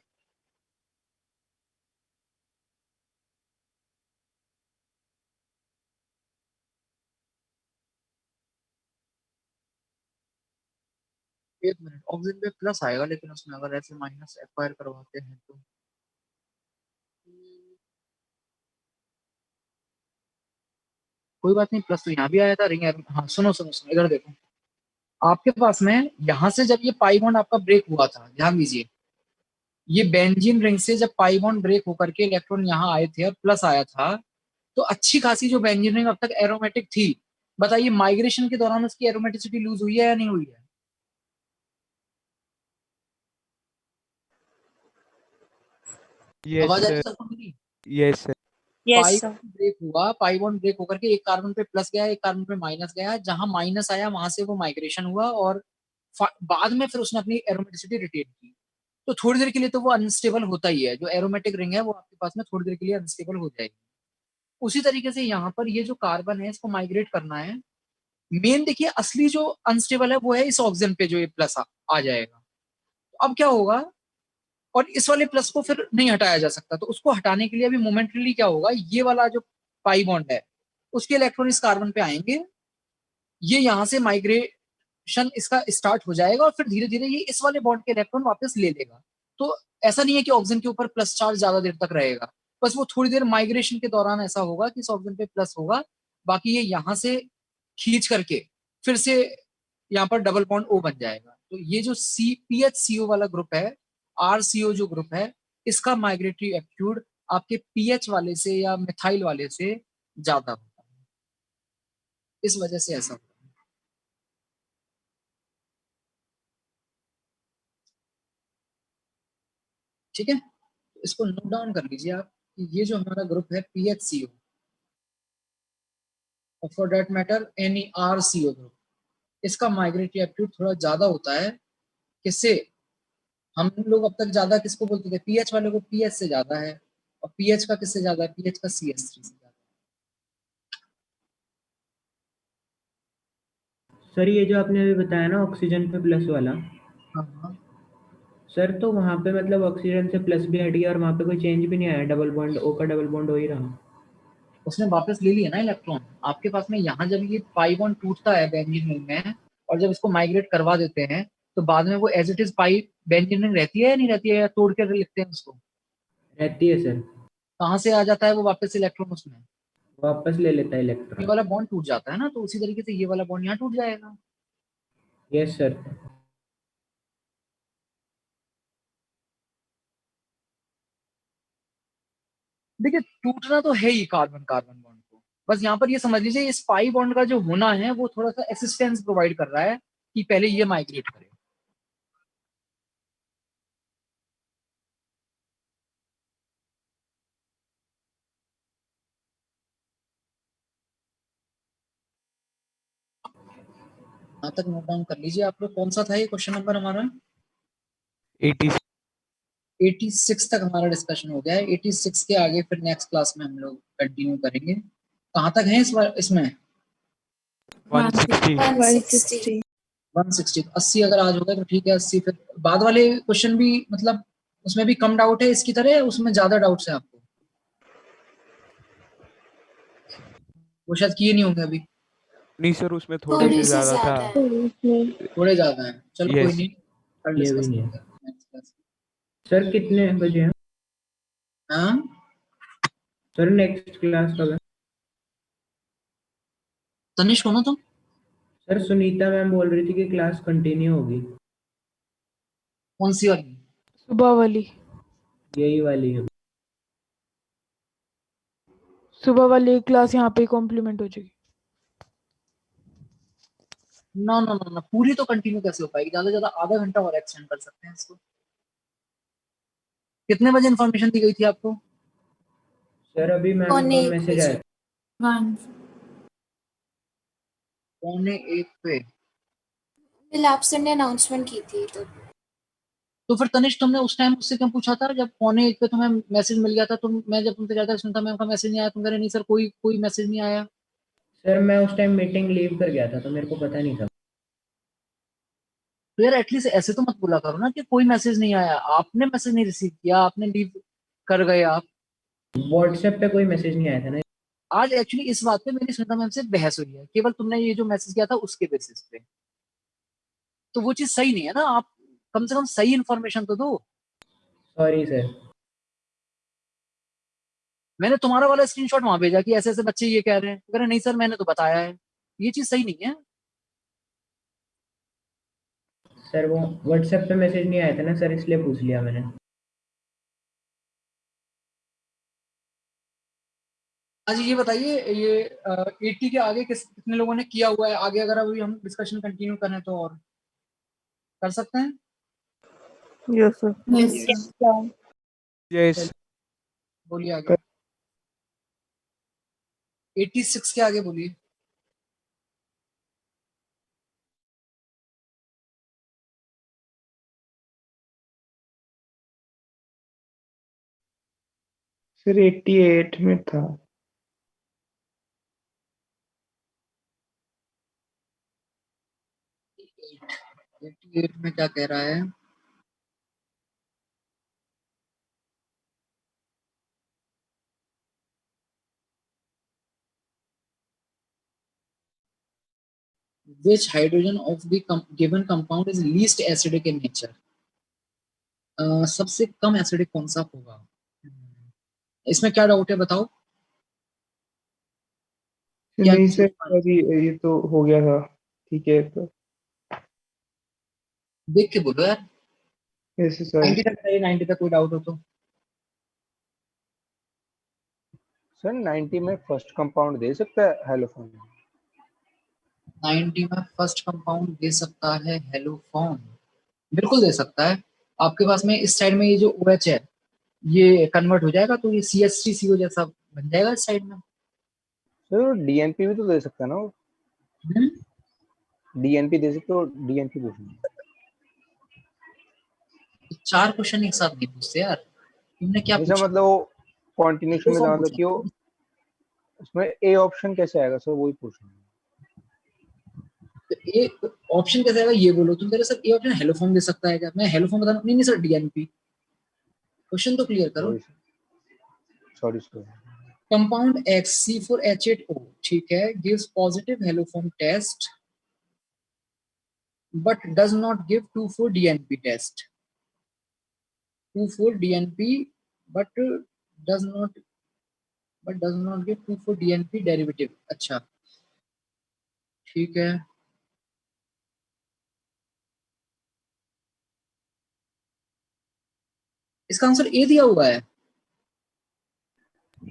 एक मिनट, ऑक्सीजन पे प्लस आएगा लेकिन उसमें अगर ऐसे माइनस एक्वायर करवाते हैं तो कोई बात नहीं, प्लस तो यहाँ भी आया था रिंग एरो। हाँ सुनो सुनो सुनो, इधर देखो, आपके पास में यहाँ से जब ये पाई बॉन्ड आपका ब्रेक हुआ था, ध्यान दीजिए, ये बेंजीन रिंग से जब पाई बॉन्ड ब्रेक होकर के इलेक्ट्रॉन यहाँ आए थे और प्लस आया था, तो अच्छी खासी जो बेंजीन रिंग अब तक एरोमेटिक थी, बताइए माइग्रेशन के दौरान उसकी एरोमेटिसिटी लूज हुई है या नहीं हुई है? यस आवाज आ रही सर। सबको मेरी? Yes sir. यस पाई सर। बॉन्ड ब्रेक हुआ, पाई बॉन्ड ब्रेक होकर के एक कार्बन पे प्लस गया, एक कार्बन पे माइनस गया, जहां माइनस आया वहां से वो माइग्रेशन हुआ और बाद में फिर उसने अपनी एरोमेटिसिटी रिटेन की। तो थोड़ी देर के लिए तो वो अनस्टेबल होता ही है, जो एरोमेटिक रिंग है वो आपके पास में थोड़ी देर के लिए अनस्टेबल हो जाएगी। उसी तरीके से यहाँ पर ये जो कार्बन है इसको माइग्रेट करना है। मेन देखिए असली जो अनस्टेबल है वो है इस ऑक्सीजन पे जो ये प्लस आ जाएगा। तो अब क्या होगा, और इस वाले प्लस को फिर नहीं हटाया जा सकता, तो उसको हटाने के लिए अभी मोमेंटली क्या होगा, ये वाला जो पाई बॉन्ड है उसके इलेक्ट्रॉन इस कार्बन पे आएंगे, ये यहाँ से माइग्रेशन इसका स्टार्ट हो जाएगा और फिर धीरे धीरे ये इस वाले बॉन्ड के इलेक्ट्रॉन वापस ले लेगा। तो ऐसा नहीं है कि ऑक्सीजन के ऊपर प्लस चार्ज ज्यादा देर तक रहेगा, बस वो थोड़ी देर माइग्रेशन के दौरान ऐसा होगा कि इस ऑक्सीजन पे प्लस होगा, बाकी ये यहाँ से खींच करके फिर से यहाँ पर डबल बॉन्ड O बन जाएगा। तो ये जो PHCO वाला ग्रुप है, RCO जो ग्रुप है, इसका माइग्रेटरी एप्टीट्यूड आपके पीएच वाले से या मिथाइल वाले से ज्यादा होता है, इस वजह से ऐसा होता है। ठीक है, तो इसको नोट डाउन कर लीजिए आप कि ये जो हमारा ग्रुप है PHCO, और for that matter NERCO group, इसका माइग्रेटरी एप्टीट्यूड थोड़ा ज्यादा होता है। किससे? हम लोग अब तक ज्यादा किसको बोलते थे, पीएच वाले को पीएच से ज्यादा है, और पीएच का किससे ज्यादा है, पीएच का CH3 से ज्यादा। सर ये जो आपने अभी बताया ना ऑक्सीजन पे प्लस वाला, हाँ सर तो वहाँ पे मतलब ऑक्सीजन से प्लस भी हट गया और वहाँ पे कोई चेंज भी नहीं आया, डबल बॉन्ड O का डबल बॉन्ड हो ही रहा। उसने वापस ले लिया ना इलेक्ट्रॉन आपके पास में। यहाँ जब ये पाई बॉन्ड टूटता है बेंजीन रिंग में और जब इसको माइग्रेट करवा देते हैं, तो बाद में वो as it is pi benzene ring रहती है या नहीं रहती है, या तोड़ कर लिखते हैं उसको? रहती है सर। कहाँ से आ जाता है वो वापस इलेक्ट्रॉन उसमें? वापस ले लेता है ये इलेक्ट्रॉन। वाला बॉन्ड टूट जाता है ना, तो उसी तरीके से ये वाला बॉन्ड यहाँ टूट जाएगा। Yes sir. देखिए टूटना तो है ही कार्बन कार्बन बॉन्ड को, बस यहाँ पर ये समझ लीजिए इस पाई बॉन्ड का जो होना है वो थोड़ा सा असिस्टेंस प्रोवाइड कर रहा है कि पहले ये माइग्रेट करे। यहाँ तक नोट डाउन कर लीजिए आप लोग। कौन सा था ये क्वेश्चन नंबर हमारा? 86। 86 तक हमारा डिस्कशन हो गया है। 86 के आगे फिर नेक्स्ट क्लास में हम लोग कंटिन्यू करेंगे। कहाँ तक है इस बार इसमें? 160। 160। 160। 80 अगर आज हो गया तो ठीक है। 80 फिर बाद वाले क्वेश्चन भी मतलब उसमें भी कम डाउट है इसकी तरह, या उसमें ज्यादा डाउट्स है आपको? वो शायद किए नहीं होंगे अभी। नहीं सर, उसमें थोड़े थोड़ी से सी ज्यादा था। ज्यादा है। थोड़े ज्यादा है, चलो कोई यस। नहीं, कल ये भी डिस्कस नहीं है। करते हैं नेक्स्ट क्लास। सर कितने बजे हैं? हाँ सर नेक्स्ट क्लास कब है? तनिष्क हो ना तुम? सर सुनीता मैम बोल रही थी कि क्लास कंटिन्यू होगी। कौन सी वाली? सुबह वाली। यही वाली है। सुबह वाली क्लास यहाँ पे कॉम्प्लीमेंट हो जाएगी। ना ना ना ना, पूरी तो कंटिन्यू कैसे हो पाएगी, ज्यादा से ज्यादा आधा घंटा और एक्सटेंड कर सकते हैं इसको। कितने बजे इन्फॉर्मेशन दी गई थी आपको? सर अभी मैम पौने का 1 मैसेज बजे। आया। 1 पौने 1 पे? लैब सर ने अनाउंसमेंट की थी तो फिर तनिष्क तुमने उस टाइम उससे क्यों पूछा था जब पौने 1 पे तुम्हें मैसेज मिल गया था? तुम, मैं जब तुमसे कहता सुनता मैम का मैसेज नहीं आया, तुम कह रहे नहीं सर कोई कोई मैसेज नहीं आया। सर मैं उस टाइम मीटिंग लीव कर गया था तो मेरे को पता नहीं था। तो यार एटलीस्ट ऐसे तो मत बोला करो ना कि कोई मैसेज नहीं आया, आपने मैसेज नहीं रिसीव किया, आपने लीव कर गए आप। व्हाट्सएप पे कोई मैसेज नहीं आया था ना। आज एक्चुअली इस बात पे मेरी सुनीता मैम से बहस हुई है, केवल तुमने ये जो मैसेज किया था उसके बेसिस पे। तो वो चीज सही नहीं है ना, आप कम से कम सही इन्फॉर्मेशन तो दो। Sorry sir. मैंने तुम्हारा वाला स्क्रीनशॉट वहां भेजा कि ऐसे ऐसे बच्चे ये कह रहे हैं, कह रहे नहीं सर मैंने तो बताया है। ये चीज सही नहीं है। सर वो व्हाट्सएप पे मैसेज नहीं आया था ना सर, इसलिए पूछ लिया मैंने। अच्छा ये बताइए, ये 80 के आगे कितने लोगों ने किया हुआ है? आगे अगर अभी हम डिस्कशन कंटिन्यू करें तो और कर सकते हैं? Yes sir. Yes sir. Yes बोलिए आगे। 86 के आगे बोलिए। सर 88 में था। 88 में क्या कह रहा है? Which hydrogen of the given compound is least acidic in nature? सबसे कम एसिडिक कौन सा होगा? इसमें क्या डाउट है बताओ? क्या नहीं नहीं सर सोच पा रहे? सॉरी, ये तो हो गया था। ठीक है तो देख के बोलो यार। यस सॉरी 90 तक बताइए, 90 तक कोई डाउट हो तो। सर 90 में फर्स्ट कंपाउंड दे सकता है हेलोफोन? 90 में फर्स्ट कंपाउंड दे सकता है हेलोफॉर्म? बिल्कुल दे सकता है। आपके पास में इस साइड में ये जो OH है ये कन्वर्ट हो जाएगा तो ये CH3CO जैसा बन जाएगा इस साइड में। सर डीएनपी भी तो दे सकता है ना वो? डीएनपी दे सकते हो, डीएनपी पूछना। 4 क्वेश्चन एक साथ नहीं पूछते यार, तुमने क्या जैसा पूछा? मतलब वो कॉन्टिन्यूशन में हेलोफॉर्म था पूछा कि वो था। उसमें ए ऑप्शन कैसे आएगा सर, वही पूछना है। तो ए ऑप्शन कैसे आएगा ये बोलो। तुम कह रहे सर ए ऑप्शन हेलोफॉर्म दे सकता है क्या? मैं हेलोफॉर्म बता नहीं नहीं सर DNP। क्वेश्चन तो क्लियर करो। Sorry sir. Compound X C4H8O ठीक है gives positive haloform test but does not give 2,4-DNP test. 2,4-DNP but does not give 2,4-DNP derivative। अच्छा ठीक है। इसका आंसर ए दिया हुआ है।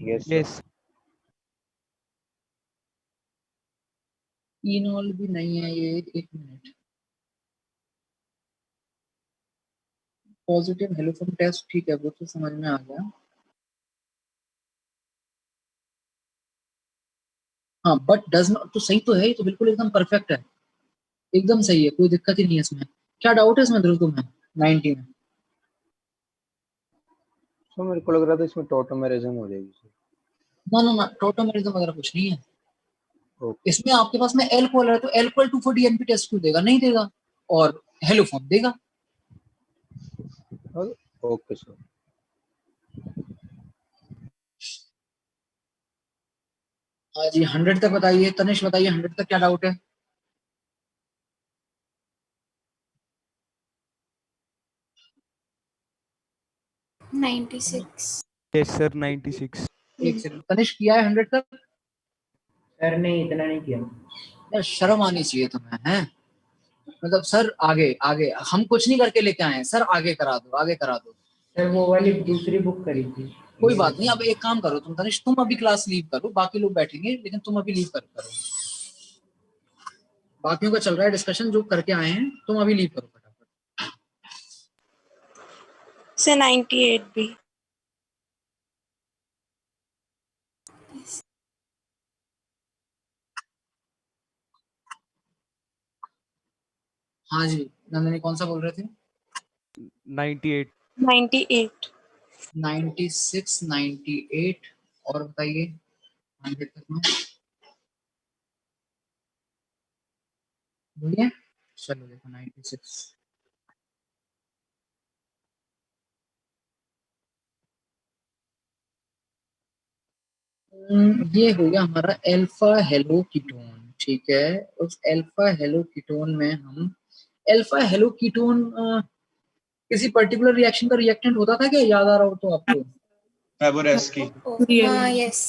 यस इनॉल भी नहीं है ये। एक मिनट। पॉजिटिव हेलोफॉर्म टेस्ट ठीक है वो तो समझ में आ गया। हाँ बट डज नॉट तो सही तो है, ये तो बिल्कुल एकदम परफेक्ट है, एकदम सही है, कोई दिक्कत ही नहीं है इसमें। क्या डाउट है इसमें ध्रुव तुम्हें 90 में? सर मेरे को लग रहा था इसमें टोटोमेरिज्म हो जाएगी सर। ना ना ना टोटोमेरिज्म वगैरह कुछ नहीं है। ओके इसमें आपके पास में एल्कोहल है तो एल्कोहल 2,4-DNP टेस्ट क्यों देगा? नहीं देगा। और हेलोफॉर्म देगा। Okay sir. हाँ जी 100 तक बताइए। तनिष बताइए 100 तक क्या डाउट है? नाइन्टी 96। यस सर 96 एक सेकंड। तनिष किया है 100 तक? सर नहीं इतना नहीं किया। यार शर्म आनी चाहिए तुम्हें हैं। मतलब सर आगे आगे हम कुछ नहीं करके लेके आए हैं सर, आगे करा दो आगे करा दो। सर वो वाली दूसरी बुक करी थी। कोई बात नहीं। अब एक काम करो तुम तनिष, तुम अभी क्लास लीव करो, बाकी लोग बैठेंगे लेकिन तुम अभी लीव करो। बाकियों का चल रहा है डिस्कशन, जो करके आए हैं तुम अभी लीव करो फटाफट। सर 98 भी। हाँ जी नंदिनी, कौन सा बोल रहे थे? 98। 98। 96, 98 और बताइए 100 तक में बोलिए। चलो देखो 96। ये हो गया हमारा अल्फा हेलो कीटोन, ठीक है। उस अल्फा हेलो कीटोन में हम अल्फा हेलो कीटोन किसी पर्टिकुलर रिएक्शन का रिएक्टेंट होता था क्या, याद आ रहा हो तो आपको? फेबोरेस्की। हाँ यस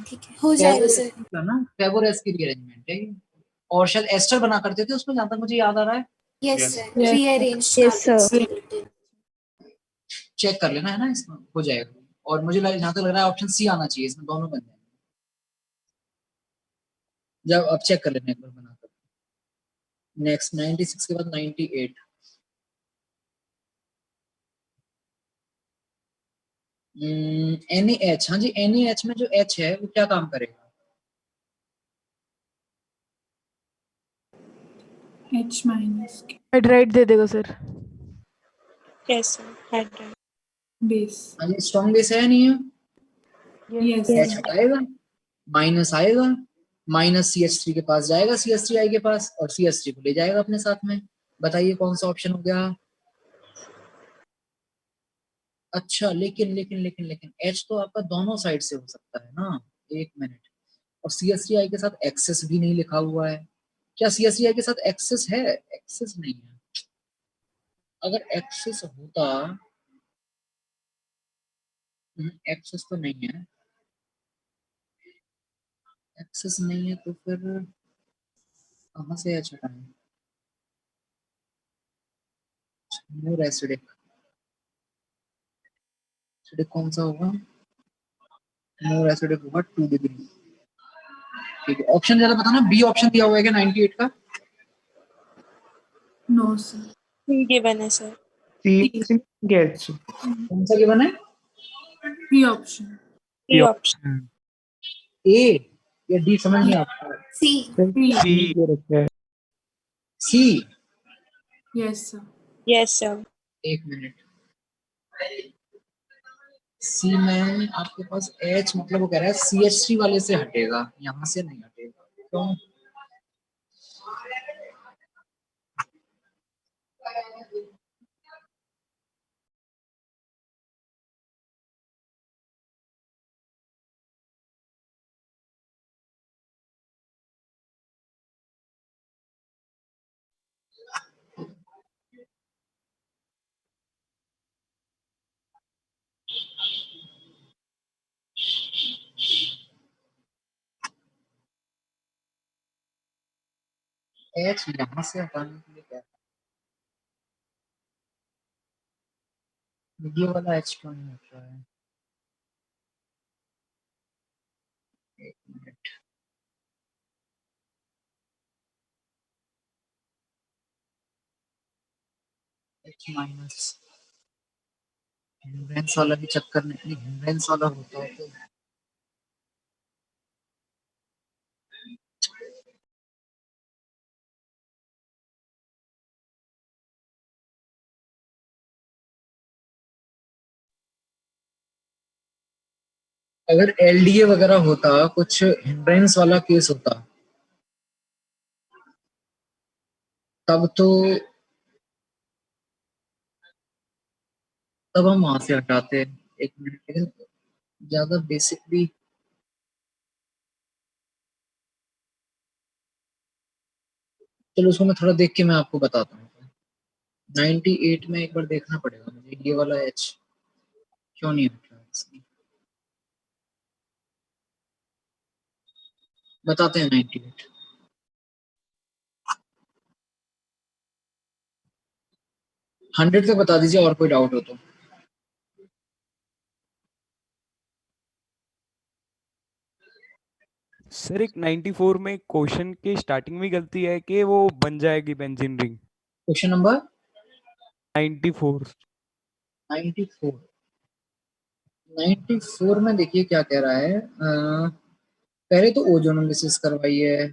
ठीक है, हो जाएगा सर। ना फेबोरेस की रीअरेंजमेंट है ये। और शायद एस्टर बना करते थे उसमें, जहां तक मुझे याद आ रहा है। Yes sir, rearrange Yes, sir. Check कर लेना है ना, इसमें हो जाएगा। और मुझे जहां तक लग रहा है ऑप्शन सी आना चाहिए, इसमें दोनों बन जाएंगे। जब अब चेक कर लेना एक बार बनाकर। नेक्स्ट 96 के बाद 98। NaH, हाँ जी NaH में जो H है वो क्या काम करेगा? H माइनस हाइड्राइड दे देगा sir. Yes sir, hydride. Base. हाँ जी स्ट्रॉन्ग बेस है या नहीं है? यस H हटाएगा, माइनस आएगा, माइनस CH3 के पास जाएगा, CH3I के पास, और CH3 को ले जाएगा अपने साथ में। बताइए कौन सा ऑप्शन हो गया? अच्छा लेकिन लेकिन लेकिन लेकिन H तो आपका दोनों साइड से हो सकता है ना। एक मिनट, और CH3I के साथ एक्सेस भी नहीं लिखा हुआ है। क्या CH3I के साथ एक्सेस है? एक्सेस नहीं है। अगर एक्सेस होता, एक्सेस तो नहीं है, एक्सेस नहीं है तो फिर कहाँ से H हटाएं? मोर एसिडिक, एसिडिक कौन सा होगा? मोर एसिडिक होगा 2 डिग्री। ठीक है, ऑप्शन ज्यादा बताना। बी ऑप्शन दिया हुआ है क्या 98 का? No sir. सी गिवन है सर। गेट्स कौन सा गिवन है? C option. C option. ए या डी समझ नहीं आता। C. C. Yes sir. Yes sir. एक मिनट, सी में आपके पास H मतलब वो कह रहा है CH3 वाले से हटेगा, यहाँ से नहीं हटेगा। तो H यहाँ से हटाने के लिए क्या, ये वाला H क्यों नहीं हट रहा है? एक मिनट, H माइनस हिंड्रेंस वाला भी चक्कर नहीं, हिंड्रेंस वाला होता है तो अगर LDA वगैरह होता, कुछ हिंड्रेंस वाला केस होता, तब तो तब हम वहां से हटाते। एक मिनट, लेकिन ज्यादा बेसिक भी चलो उसको मैं थोड़ा देख के मैं आपको बताता हूँ। 98 में एक बार देखना पड़ेगा मुझे, ये वाला H क्यों नहीं हट रहा है इसमें। बताते हैं 98। 100 तक बता दीजिए और कोई डाउट हो तो। सर एक 94 में क्वेश्चन के स्टार्टिंग में गलती है कि वो बन जाएगी बेंजीन रिंग। Question number 94। 94 94 में देखिए क्या कह रहा है। पहले तो ओजोनोलिसिस करवाई है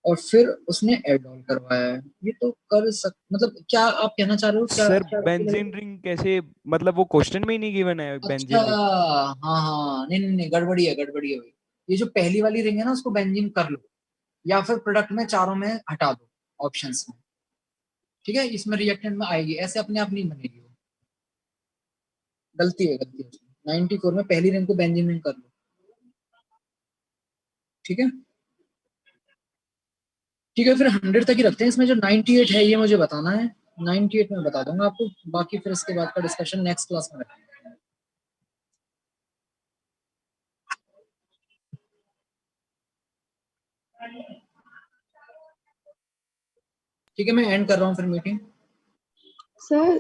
और फिर उसने एडॉल करवाया है। ये तो कर मतलब क्या आप कहना चाह रहे हो? क्या सर क्या बेंजीन रिंग कैसे, मतलब वो क्वेश्चन में ही नहीं गिवन है अच्छा, बेंजीन रिंग। हाँ हाँ, नहीं नहीं नहीं, गड़बड़ी है भाई। ये जो पहली वाली रिंग है ना, उसको बेंजीन कर लो, या फिर प्रोडक्ट में चारों में हटा दो ऑप्शंस में। ठीक है, इसमें रिएक्टेंट में आएगी, ऐसे अपने आप नहीं बनेगी वो। गलती है 94 में पहली रिंग को बेंजीन रिंग कर लो। ठीक है, ठीक है, फिर 100 तक ही रखते हैं। इसमें जो 98 है ये मुझे बताना है। 98 में बता दूंगा आपको, बाकी फिर इसके बाद का डिस्कशन नेक्स्ट क्लास में रखेंगे। ठीक है, मैं एंड कर रहा हूँ फिर मीटिंग। सर